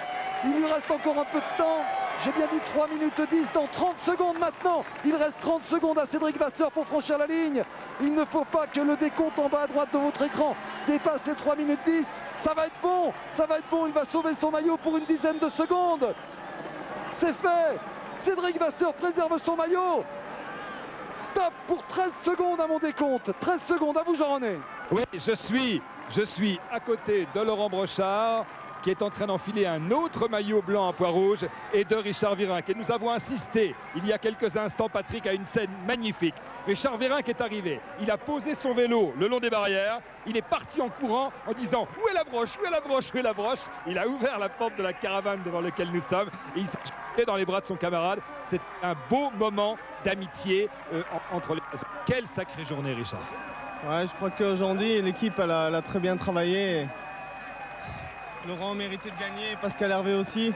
Il lui reste encore un peu de temps. J'ai bien dit 3 minutes 10 dans 30 secondes maintenant. Il reste 30 secondes à Cédric Vasseur pour franchir la ligne. Il ne faut pas que le décompte en bas à droite de votre écran dépasse les 3 minutes 10. Ça va être bon, ça va être bon. Il va sauver son maillot pour une dizaine de secondes. C'est fait. Cédric Vasseur préserve son maillot. Top pour 13 secondes à mon décompte. 13 secondes, à vous Jean-René. Oui, je suis à côté de Laurent Brochard, qui est en train d'enfiler un autre maillot blanc à pois rouge, et de Richard Virenque. Et nous avons assisté il y a quelques instants, Patrick, à une scène magnifique. Richard Virenque est arrivé, il a posé son vélo le long des barrières, il est parti en courant en disant « Où est la broche? Où est la broche? Où est la broche ?» Il a ouvert la porte de la caravane devant laquelle nous sommes et il s'est jeté dans les bras de son camarade. C'est un beau moment d'amitié entre les deux. Quelle sacrée journée, Richard. Ouais, je crois qu'aujourd'hui, l'équipe elle a très bien travaillé. Laurent méritait de gagner, Pascal Hervé aussi.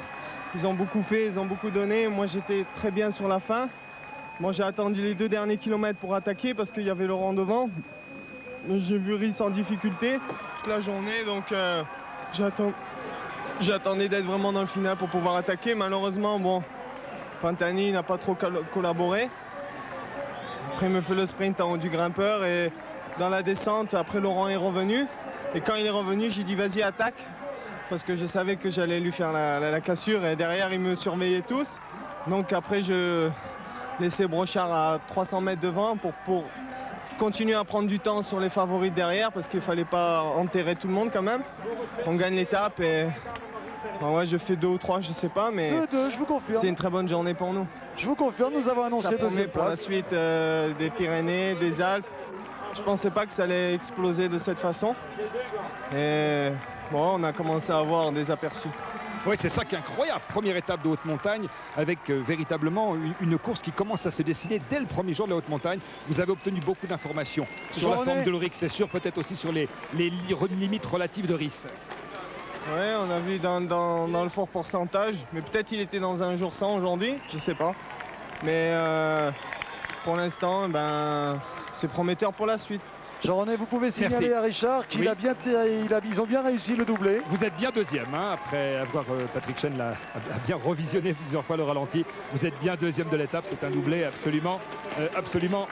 Ils ont beaucoup fait, ils ont beaucoup donné. Moi, j'étais très bien sur la fin. Moi, j'ai attendu les 2 derniers kilomètres pour attaquer parce qu'il y avait Laurent devant. J'ai vu Rhys en difficulté toute la journée, donc j'attendais d'être vraiment dans le final pour pouvoir attaquer. Malheureusement, bon, Pantani n'a pas trop collaboré. Après, il me fait le sprint en haut du grimpeur et dans la descente, après Laurent est revenu. Et quand il est revenu, j'ai dit vas-y, attaque. Parce que je savais que j'allais lui faire la cassure et derrière ils me surveillaient tous. Donc après je laisser Brochard à 300 mètres devant pour continuer à prendre du temps sur les favoris derrière parce qu'il ne fallait pas enterrer tout le monde quand même. On gagne l'étape et ouais, je fais 2 ou 3, je ne sais pas, mais 2-2, je vous confirme. C'est une très bonne journée pour nous. Je vous confirme, nous avons annoncé ça promet deuxième pour la place. suite des Pyrénées, des Alpes. Je ne pensais pas que ça allait exploser de cette façon. Et bon, on a commencé à avoir des aperçus. Oui, c'est ça qui est incroyable. Première étape de haute montagne avec véritablement une course qui commence à se dessiner dès le premier jour de la haute montagne. Vous avez obtenu beaucoup d'informations sur la forme de Ulrich, c'est sûr, peut-être aussi sur les limites relatives de Rhys. Oui, on a vu dans le fort pourcentage, mais peut-être il était dans un jour sans aujourd'hui, je ne sais pas. Mais pour l'instant, c'est prometteur pour la suite. Jean-René, vous pouvez signaler à Richard qu'ils ont bien réussi le doublé. Vous êtes bien deuxième, hein, après avoir, Patrick Chen a bien revisionné plusieurs fois le ralenti. Vous êtes bien deuxième de l'étape, c'est un doublé absolument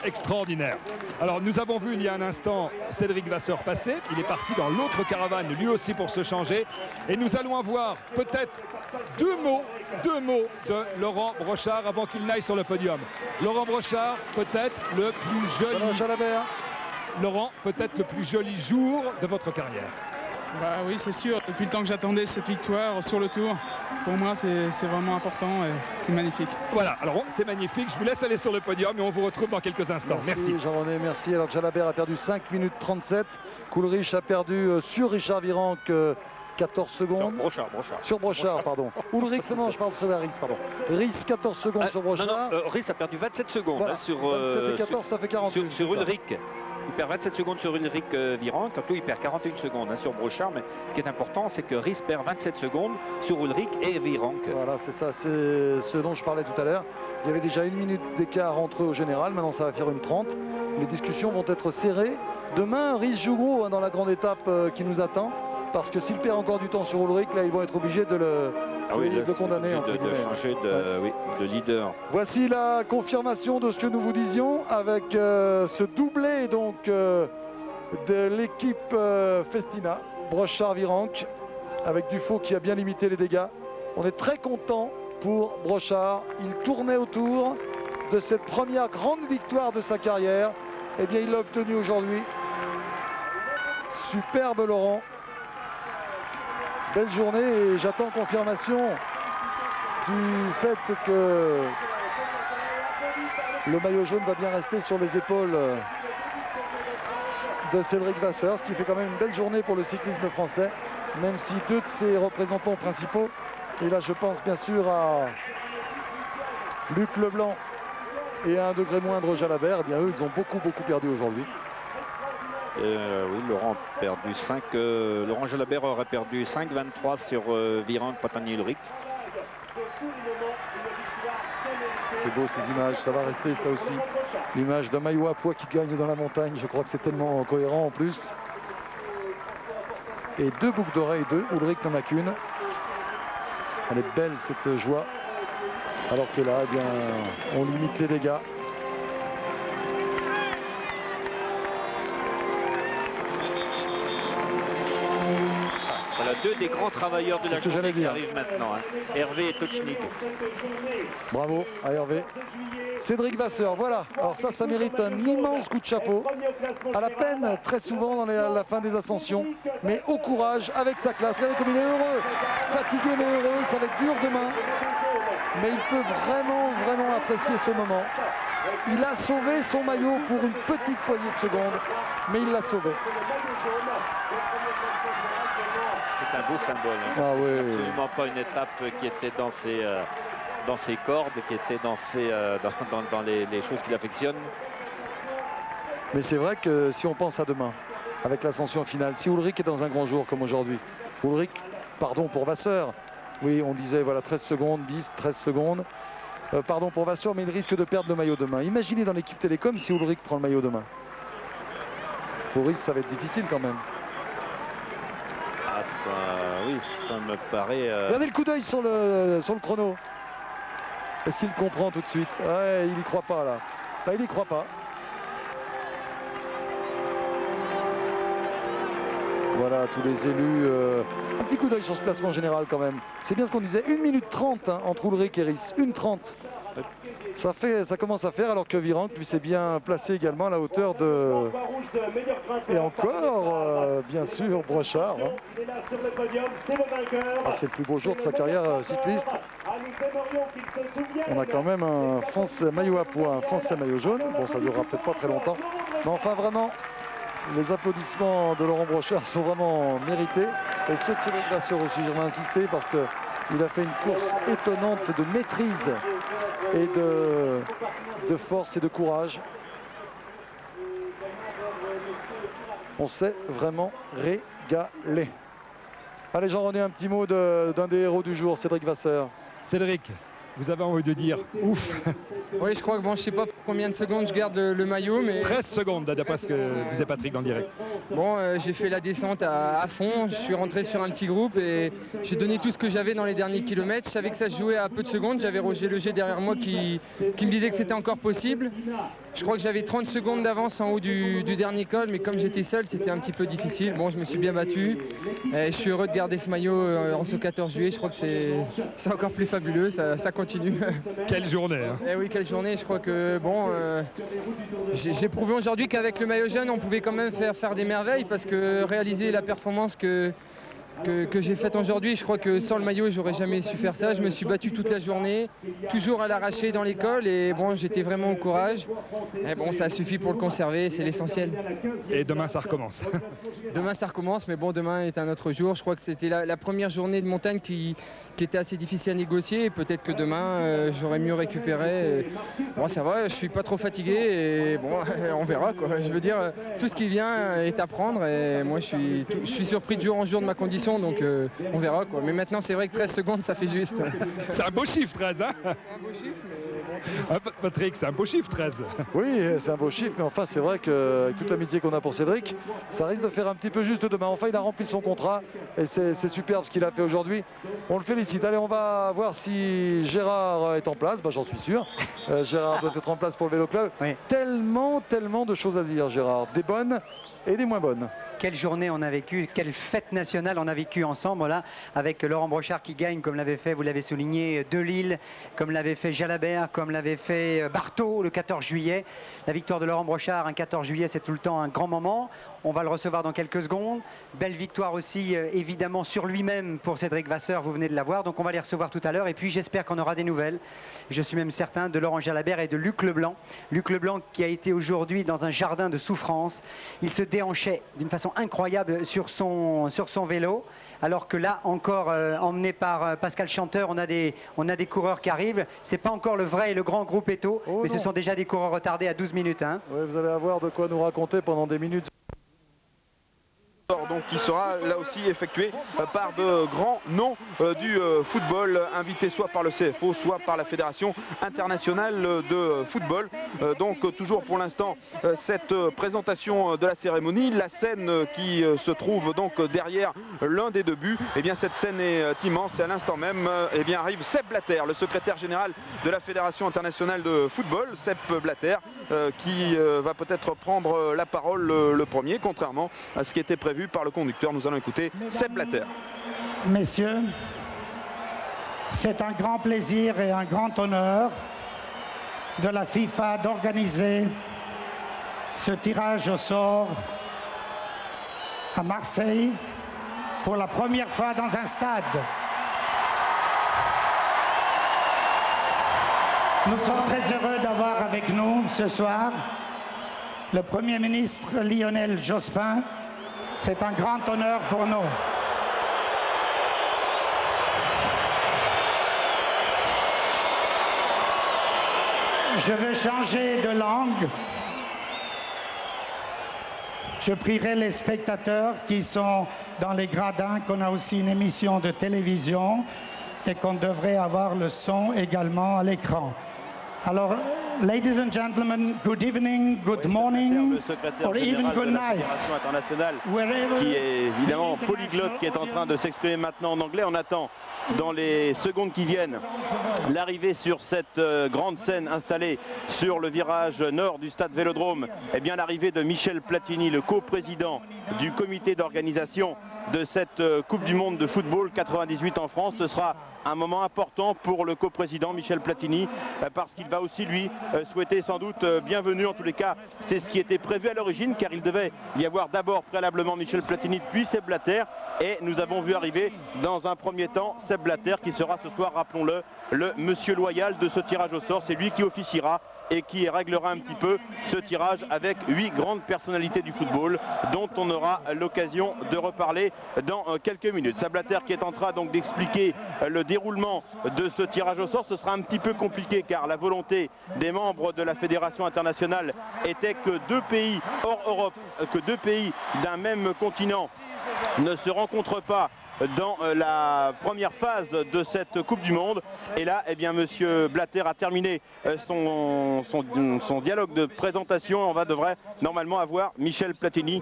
extraordinaire. Alors nous avons vu il y a un instant Cédric Vasseur passer. Il est parti dans l'autre caravane, lui aussi pour se changer. Et nous allons avoir peut-être deux mots de Laurent Brochard avant qu'il n'aille sur le podium. Laurent Brochard, peut-être le plus joli... Laurent, peut-être le plus joli jour de votre carrière. Bah oui, c'est sûr. Depuis le temps que j'attendais cette victoire sur le Tour, pour moi, c'est vraiment important et c'est magnifique. Voilà, alors c'est magnifique. Je vous laisse aller sur le podium et on vous retrouve dans quelques instants. Merci. Jean-René, merci. Alors Jalabert a perdu 5 minutes 37. Coolrich a perdu sur Richard Virenque 14 secondes. Sur Brochard, pardon. Ulrich, non, je parle de Rhys, pardon. Rhys, 14 secondes sur Brochard. Non, Rhys a perdu 27 secondes. Voilà. Hein, sur, 27 et 14, ça fait 41. Sur Ulrich. Il perd 27 secondes sur Ulrich Virenque. En tout, il perd 41 secondes sur Brochard. Mais ce qui est important, c'est que Rhys perd 27 secondes sur Ulrich et Virenque. Voilà, c'est ça. C'est ce dont je parlais tout à l'heure. Il y avait déjà 1 minute d'écart entre eux au général. Maintenant, ça va faire une 30. Les discussions vont être serrées. Demain, Rhys joue gros dans la grande étape qui nous attend. Parce que s'il perd encore du temps sur Ulrich, là, ils vont être obligés de le condamner. De changer de leader. Voici la confirmation de ce que nous vous disions avec ce doublé donc, de l'équipe Festina. Brochard Virenque avec Dufaux qui a bien limité les dégâts. On est très content pour Brochard. Il tournait autour de cette première grande victoire de sa carrière. Eh bien, il l'a obtenu aujourd'hui. Superbe Laurent. Belle journée et j'attends confirmation du fait que le maillot jaune va bien rester sur les épaules de Cédric Vasseur, ce qui fait quand même une belle journée pour le cyclisme français, même si 2 de ses représentants principaux, et là je pense bien sûr à Luc Leblanc et à un degré moindre Jalabert, eh bien eux ils ont beaucoup perdu aujourd'hui. Oui, Laurent a perdu 5. Laurent Jalabert aurait perdu 5,23 sur Virenque, Patani, Ulrich. C'est beau ces images, ça va rester ça aussi. L'image d'un maillot à poids qui gagne dans la montagne, je crois que c'est tellement cohérent en plus. Et 2 boucles d'oreilles, 2, Ulrich n'en a qu'une. Elle est belle cette joie. Alors que là, eh bien, on limite les dégâts. Voilà 2 des grands travailleurs de la journée qui arrivent maintenant. Hein. Hervé et Tochnik. Bravo à Hervé. Cédric Vasseur, voilà. Alors ça mérite un immense coup de chapeau. À la peine, très souvent, dans la fin des ascensions. Mais au courage, avec sa classe. Regardez comme il est heureux. Fatigué mais heureux, ça va être dur demain. Mais il peut vraiment apprécier ce moment. Il a sauvé son maillot pour une petite poignée de secondes. Mais il l'a sauvé. C'est un beau symbole. Hein, c'est absolument pas une étape qui était dans ses cordes, qui était dans les choses qu'il affectionne. Mais c'est vrai que si on pense à demain, avec l'ascension finale, si Ulrich est dans un grand jour comme aujourd'hui, Ulrich, pardon pour Vasseur, oui on disait voilà 13 secondes, 10, 13 secondes, pardon pour Vasseur, mais il risque de perdre le maillot demain. Imaginez dans l'équipe Télécom si Ulrich prend le maillot demain. Pour Rhys, ça va être difficile quand même. Ah, oui, ça me paraît... Regardez le coup d'œil sur le chrono. Est-ce qu'il comprend tout de suite? Ouais, il n'y croit pas là. Là, il n'y croit pas. Voilà, tous les élus. Un petit coup d'œil sur ce classement général quand même. C'est bien ce qu'on disait. 1 minute 30 hein, entre Ulrich et Rhys. 1 30. Ça commence à faire alors que Virenque lui s'est bien placé également à la hauteur de... Et encore, bien sûr, Brochard. C'est le plus beau jour de sa carrière cycliste. On a quand même un français maillot à pois, un français maillot jaune. Bon, ça durera peut-être pas très longtemps. Mais enfin, vraiment, les applaudissements de Laurent Brochard sont vraiment mérités. Et ceux de Cédric Vasseur aussi, je vais insister parce qu'il a fait une course étonnante de maîtrise et de force et de courage. On s'est vraiment régalé. Allez Jean-René, un petit mot d'un des héros du jour, Cédric Vasseur. Cédric, vous avez envie de dire ouf. Oui, je crois que bon, je sais pas pour combien de secondes je garde le maillot, mais 13 secondes d'après ce que disait Patrick dans le direct. Bon, j'ai fait la descente à fond, je suis rentré sur un petit groupe et j'ai donné tout ce que j'avais dans les derniers kilomètres. Je savais que ça se jouait à peu de secondes, j'avais Roger Leger derrière moi qui me disait que c'était encore possible. Je crois que j'avais 30 secondes d'avance en haut du dernier col, mais comme j'étais seul, c'était un petit peu difficile. Bon, je me suis bien battu. Et je suis heureux de garder ce maillot en ce 14 juillet. Je crois que c'est encore plus fabuleux, ça continue. Quelle journée hein. Eh oui, quelle journée. Je crois que bon, j'ai prouvé aujourd'hui qu'avec le maillot jaune, on pouvait quand même faire des merveilles parce que réaliser la performance que j'ai faite aujourd'hui, je crois que sans le maillot, j'aurais jamais su faire ça. Je me suis battu toute la journée, toujours à l'arraché dans l'école et bon, j'étais vraiment au courage. Et bon, ça suffit pour le conserver, c'est l'essentiel. Et demain, ça recommence. Demain, ça recommence, mais bon, demain est un autre jour. Je crois que c'était la première journée de montagne qui était assez difficile à négocier. Peut-être que demain, j'aurais mieux récupéré. Bon, ça va, je suis pas trop fatigué et bon, on verra quoi. Je veux dire, tout ce qui vient est à prendre et moi, je suis surpris de jour en jour de ma condition. Donc on verra quoi. Mais maintenant c'est vrai que 13 secondes ça fait juste. C'est un beau chiffre 13 hein. C'est un beau chiffre mais bon. Patrick, c'est un beau chiffre 13. Oui, c'est un beau chiffre, mais enfin c'est vrai qu'avec toute l'amitié qu'on a pour Cédric, ça risque de faire un petit peu juste demain. Enfin il a rempli son contrat et c'est superbe ce qu'il a fait aujourd'hui. On le félicite. Allez, on va voir si Gérard est en place. J'en suis sûr. Gérard doit être en place pour le Vélo Club. Oui. Tellement de choses à dire Gérard. Des bonnes et des moins bonnes. Quelle journée on a vécu, quelle fête nationale on a vécu ensemble là, avec Laurent Brochard qui gagne comme l'avait fait, vous l'avez souligné, Delisle, comme l'avait fait Jalabert, comme l'avait fait Barthaud le 14 juillet. La victoire de Laurent Brochard un 14 juillet, c'est tout le temps un grand moment. On va le recevoir dans quelques secondes. Belle victoire aussi évidemment sur lui-même pour Cédric Vasseur, vous venez de la voir. Donc on va les recevoir tout à l'heure. Et puis j'espère qu'on aura des nouvelles. Je suis même certain de Laurent Jalabert et de Luc Leblanc. Luc Leblanc qui a été aujourd'hui dans un jardin de souffrance. Il se déhanchait d'une façon incroyable sur son vélo. Alors que là, encore emmené par Pascal Chanteur, on a des coureurs qui arrivent. C'est pas encore le vrai et le grand groupe Eto, mais ce sont déjà des coureurs retardés à 12 minutes. Hein. Oui, vous allez avoir de quoi nous raconter pendant des minutes. Donc qui sera là aussi effectué par de grands noms du football, invités soit par le CFO, soit par la Fédération internationale de football. Donc toujours pour l'instant cette présentation de la cérémonie, la scène qui se trouve donc derrière l'un des deux buts, et bien cette scène est immense et à l'instant même et bien arrive Sepp Blatter, le secrétaire général de la Fédération internationale de football. Sepp Blatter qui va peut-être prendre la parole le premier, contrairement à ce qui était prévu par le conducteur. Nous allons écouter Sepp Blatter. Messieurs, c'est un grand plaisir et un grand honneur de la FIFA d'organiser ce tirage au sort à Marseille pour la première fois dans un stade. Nous sommes très heureux d'avoir avec nous ce soir le Premier ministre Lionel Jospin. C'est un grand honneur pour nous. Je veux changer de langue. Je prierai les spectateurs qui sont dans les gradins qu'on a aussi une émission de télévision et qu'on devrait avoir le son également à l'écran. Alors, ladies and gentlemen, good evening, good morning, or even good night. Qui est évidemment polyglotte, qui est en train de s'exprimer maintenant en anglais. On attend dans les secondes qui viennent l'arrivée sur cette grande scène installée sur le virage nord du stade Vélodrome. Et bien l'arrivée de Michel Platini, le coprésident du comité d'organisation de cette Coupe du Monde de football 98 en France. Ce sera un moment important pour le coprésident Michel Platini, parce qu'il va aussi lui souhaiter sans doute bienvenue. En tous les cas, c'est ce qui était prévu à l'origine, car il devait y avoir d'abord préalablement Michel Platini, puis Sepp Blatter, et nous avons vu arriver dans un premier temps Sepp Blatter, qui sera ce soir, rappelons-le, le monsieur loyal de ce tirage au sort. C'est lui qui officiera et qui réglera un petit peu ce tirage avec 8 grandes personnalités du football dont on aura l'occasion de reparler dans quelques minutes. Sepp Blatter qui est en train donc d'expliquer le déroulement de ce tirage au sort. Ce sera un petit peu compliqué car la volonté des membres de la Fédération internationale était que 2 pays hors Europe, que 2 pays d'un même continent ne se rencontrent pas dans la première phase de cette Coupe du Monde. Et là, eh bien, monsieur Blatter a terminé son dialogue de présentation. On devrait normalement avoir Michel Platini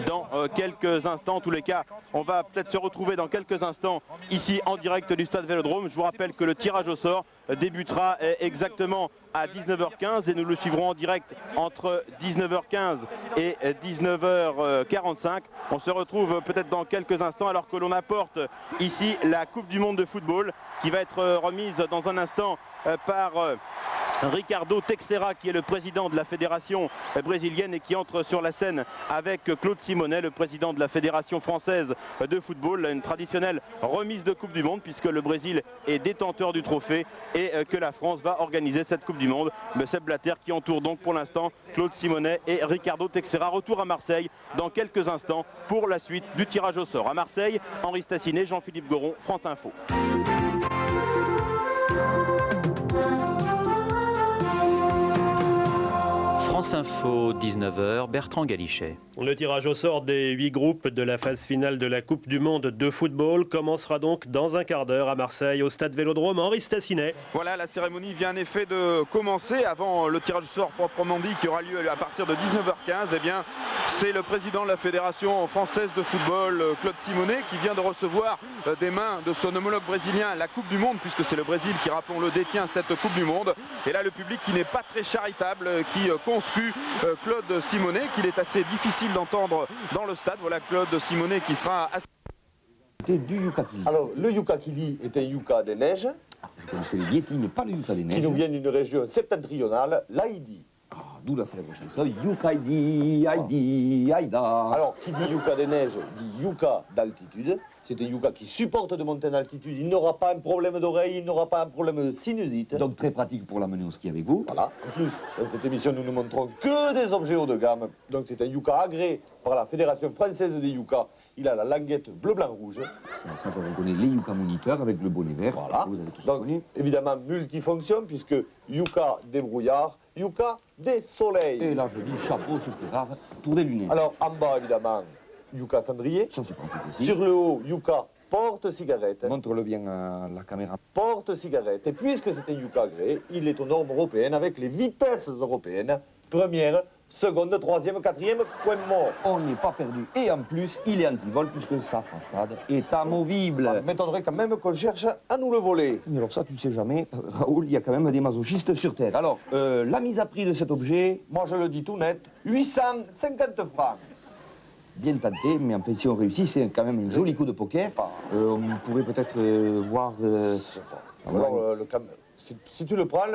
dans quelques instants. En tous les cas, on va peut-être se retrouver dans quelques instants ici en direct du Stade Vélodrome. Je vous rappelle que le tirage au sort débutera exactement à 19h15 et nous le suivrons en direct entre 19h15 et 19h45. On se retrouve peut-être dans quelques instants alors que l'on apporte ici la Coupe du Monde de football qui va être remise dans un instant par Ricardo Teixeira, qui est le président de la fédération brésilienne et qui entre sur la scène avec Claude Simonet, le président de la fédération française de football. Une traditionnelle remise de Coupe du Monde puisque le Brésil est détenteur du trophée et que la France va organiser cette Coupe du Monde. Sepp Blatter qui entoure donc pour l'instant Claude Simonet et Ricardo Teixeira. Retour à Marseille dans quelques instants pour la suite du tirage au sort. À Marseille, Henri Stassinet, Jean-Philippe Goron, France Info. France Info, 19h, Bertrand Galichet. Le tirage au sort des 8 groupes de la phase finale de la Coupe du Monde de football commencera donc dans un quart d'heure à Marseille, au Stade Vélodrome. Henri Stassinet. Voilà, la cérémonie vient en effet de commencer avant le tirage au sort proprement dit qui aura lieu à partir de 19h15. Eh bien, c'est le président de la Fédération française de football, Claude Simonet, qui vient de recevoir des mains de son homologue brésilien la Coupe du Monde, puisque c'est le Brésil qui, rappelons-le, détient cette Coupe du Monde. Et là, le public qui n'est pas très charitable, qui conspue Claude Simonet, qu'il est assez difficile d'entendre dans le stade. Voilà Claude Simonet qui sera assez... Du Yukakili. Alors, le Yukakili est un yucca des neiges. Je connaissais les Yétis, mais pas le yucca des neiges. Qui nous vient d'une région septentrionale, l'Haïdi. Ah, d'où la célèbre chanson Yukaidi, Haïdi, Haïda. Alors, qui dit yucca des neiges, dit yucca d'altitude. C'est un yucca qui supporte de monter en altitude. Il n'aura pas un problème d'oreille, il n'aura pas un problème de sinusite. Donc très pratique pour l'amener au ski avec vous. Voilà. En plus, dans cette émission, nous ne montrons que des objets haut de gamme. Donc c'est un yucca agréé par la Fédération française des yuccas. Il a la languette bleu, blanc, rouge. Ça qu'on reconnaît les yucca moniteurs avec le bonnet vert. Voilà. Vous avez tout ça. Donc évidemment multifonction puisque yucca des brouillards, yucca des soleils. Et là je dis chapeau, c'est rare, pour des lunettes. Alors en bas évidemment, yucca cendrier. Ça c'est pratique aussi. Sur le haut, yucca porte-cigarette. Montre-le bien à la caméra. Porte-cigarette. Et puisque c'est un yucca agréé, il est aux normes européennes avec les vitesses européennes. Première, seconde, troisième, quatrième, point mort. On n'est pas perdu. Et en plus, il est anti-vol puisque sa façade est amovible. Ça m'étonnerait quand même qu'on cherche à nous le voler. Mais alors ça, tu sais jamais. Raoul, il y a quand même des masochistes sur Terre. Alors, la mise à prix de cet objet, moi je le dis tout net, 850 francs. Bien tenté, mais en fait, si on réussit, c'est quand même un joli coup de poker. On pourrait peut-être voir... Alors, si tu le prends,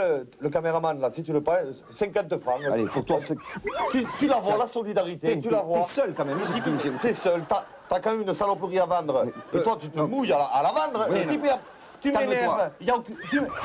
le caméraman, là, si tu le prends, 50 francs. Allez, pour toi, tu la vois, la solidarité, tu la vois. T'es seul quand même, t'es seul, t'as quand même une saloperie à vendre. Et toi, tu te mouilles à la vendre. Et puis, tu m'énerves.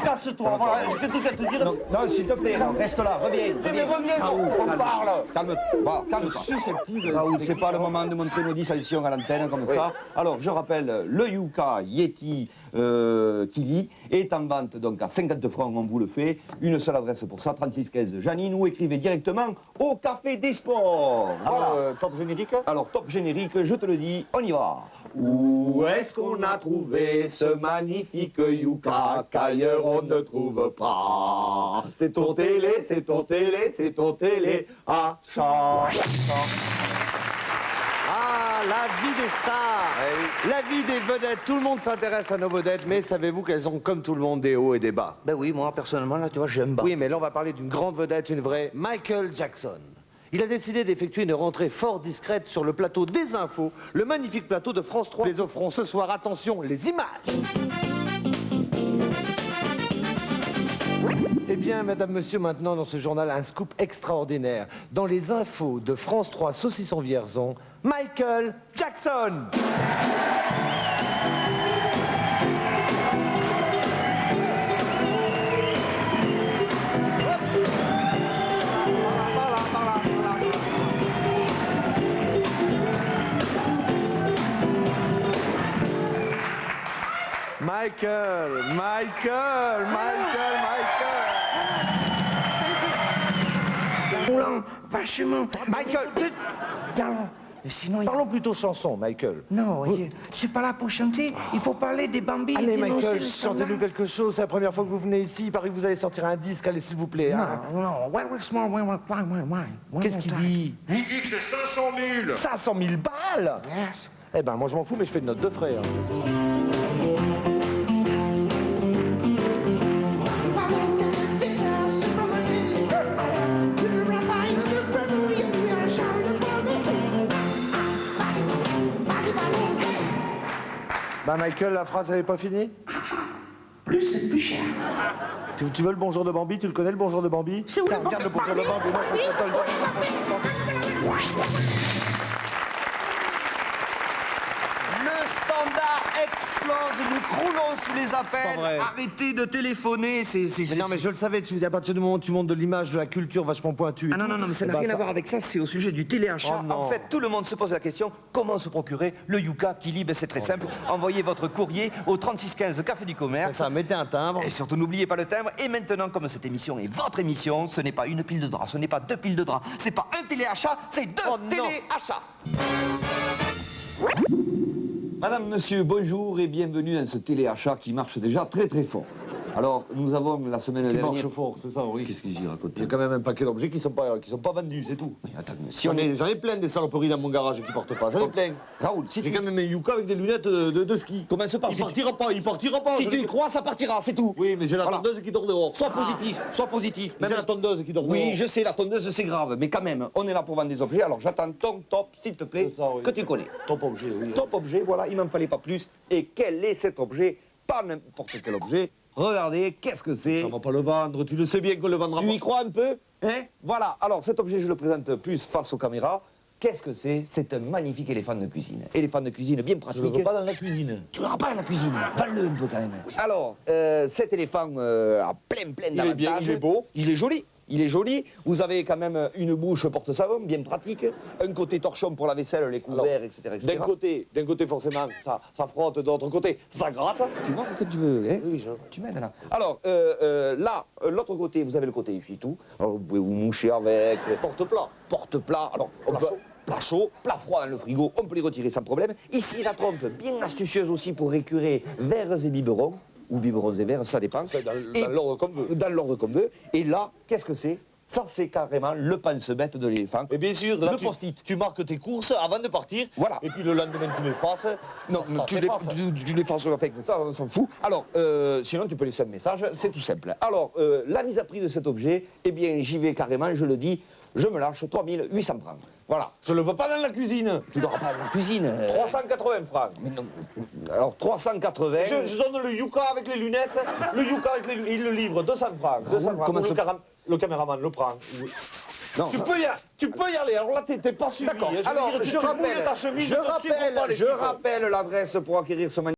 Casse-toi, voilà. Et que tu vas te dire... Non, s'il te plaît, reste là, reviens. Mais reviens, on parle. Calme-toi, calme-toi. Susceptible. Raoul, c'est pas le moment de montrer nos dissensions à l'antenne comme ça. Alors, je rappelle, le yucca Yeti Kili est en vente donc à 50 francs, on vous le fait. Une seule adresse pour ça, 3615 Janine, ou écrivez directement au Café des Sports. Voilà. Alors, top générique. Alors, top générique, je te le dis, on y va. Où est-ce qu'on a trouvé ce magnifique yucca qu'ailleurs on ne trouve pas? C'est ton télé, c'est ton télé, c'est ton télé achat. Ah, la vie des stars, la vie des vedettes. Tout le monde s'intéresse à nos vedettes, mais savez-vous qu'elles ont comme tout le monde des hauts et des bas? Ben oui, moi personnellement, là, tu vois, j'aime bas. Oui, mais là, on va parler d'une grande vedette, une vraie, Michael Jackson. Il a décidé d'effectuer une rentrée fort discrète sur le plateau des infos, le magnifique plateau de France 3. Les offrons ce soir, attention, les images. Eh bien, madame, monsieur, maintenant, dans ce journal, un scoop extraordinaire. Dans les infos de France 3 Saucisson Vierzon, Michael Jackson. Michael. Roland, vachement. Michael, sinon, parlons plutôt chanson, Michael. Non, je suis pas là pour chanter. Il faut parler des Bambi. Allez, dénoncer Michael, le chantez-nous quelque chose. C'est la première fois que vous venez ici. Il paraît que vous allez sortir un disque. Allez, s'il vous plaît. Non. Qu'est-ce qu'il dit? Il dit que c'est 500 000. 500 000 balles? Yes. Eh ben, moi, je m'en fous, mais je fais une note de frais. Bah Michael, la phrase elle n'est pas finie? Plus c'est plus cher. Tu veux le bonjour de Bambi? Tu le connais le bonjour de Bambi? C'est où le regarde le bonjour de Bambi. Moi, je te le Le standard explose, nous croulons sous les appels. Arrêtez de téléphoner, Mais non, mais je le savais, à partir du moment où tu montes de l'image, de la culture vachement pointue. Ah non, mais ça n'a rien à voir avec ça, c'est au sujet du téléachat. Oh, en fait, tout le monde se pose la question, comment se procurer le Yuka Kili? Ben, c'est très simple, envoyez votre courrier au 3615 Café du Commerce. Ça, mettez un timbre. Et surtout, n'oubliez pas le timbre. Et maintenant, comme cette émission est votre émission, ce n'est pas une pile de drap, ce n'est pas 2 piles de drap, c'est pas un téléachat, c'est 2 téléachats. Madame, monsieur, bonjour et bienvenue dans ce téléachat qui marche déjà très très fort. Alors, nous avons la semaine dernière... marche fort, c'est ça, oui. Qu'est-ce que j'ai raconté? Il y a quand même un paquet d'objets qui sont pas vendus, c'est tout. Oui, attends, J'en ai plein des saloperies dans mon garage qui portent pas, j'en ai plein. Raoul, si j'ai quand même un Yuka avec des lunettes de ski. Commence par... Il partira pas. Si tu y crois, ça partira, c'est tout. Oui, mais j'ai la tondeuse qui dort dehors. Sois positif. J'ai la tondeuse qui dort dehors. Oui, je sais, la tondeuse, c'est grave, mais quand même, on est là pour vendre des objets, alors j'attends ton top, s'il te plaît, que tu connais. Top objet, oui. Top objet, voilà, il m'en fallait pas plus. Et quel est cet objet? Pas n'importe quel objet. Regardez, qu'est-ce que c'est? Ça va pas le vendre, tu le sais bien qu'on le vendra pas. Tu y crois un peu? Hein? Voilà, alors cet objet, je le présente plus face aux caméras. Qu'est-ce que c'est? C'est un magnifique éléphant de cuisine. Éléphant de cuisine bien pratique. Je le veux pas dans la cuisine. Tu l'auras pas dans la cuisine. Vends-le un peu quand même. Alors, cet éléphant a plein d'avantages. Il est bien, il est beau. Il est joli. Il est joli, vous avez quand même une bouche porte-savon, bien pratique, un côté torchon pour la vaisselle, les couverts, etc. D'un côté forcément, ça frotte, de l'autre côté, ça gratte. Tu vois que tu veux, hein? Oui, tu m'aides là. Alors, là, l'autre côté, vous avez le côté essuie-tout. Alors, vous pouvez vous moucher avec. Porte-plat. Porte-plat. Alors, plat chaud, plat froid dans le frigo, on peut les retirer sans problème. Ici, la trompe, bien astucieuse aussi pour récurer verres et biberons. Ou biberons et verres, ça dépend. Dans l'ordre qu'on veut. Dans l'ordre qu'on veut. Et là, qu'est-ce que c'est? Ça, c'est carrément le pense-bête de l'éléphant. Et bien sûr, là, le post-it. Tu marques tes courses avant de partir. Voilà. Et puis le lendemain, tu l'effaces. Non, tu l'effaces avec ça, on s'en fout. Alors, sinon, tu peux laisser un message, c'est tout simple. Alors, la mise à prix de cet objet, eh bien, j'y vais carrément, je le dis, je me lâche 3800 francs. Voilà. Je le veux pas dans la cuisine. Tu l'auras pas dans la cuisine. 380 francs. Mais non. Alors, 380. Je donne le Yuka avec les lunettes. Le Yuka avec les lunettes, il le livre 200 francs. 200 francs. Comment le caméraman le prend. Non, tu peux y aller. Alors là, t'es pas suivi. D'accord. Alors, je rappelle l'adresse pour acquérir ce magnifique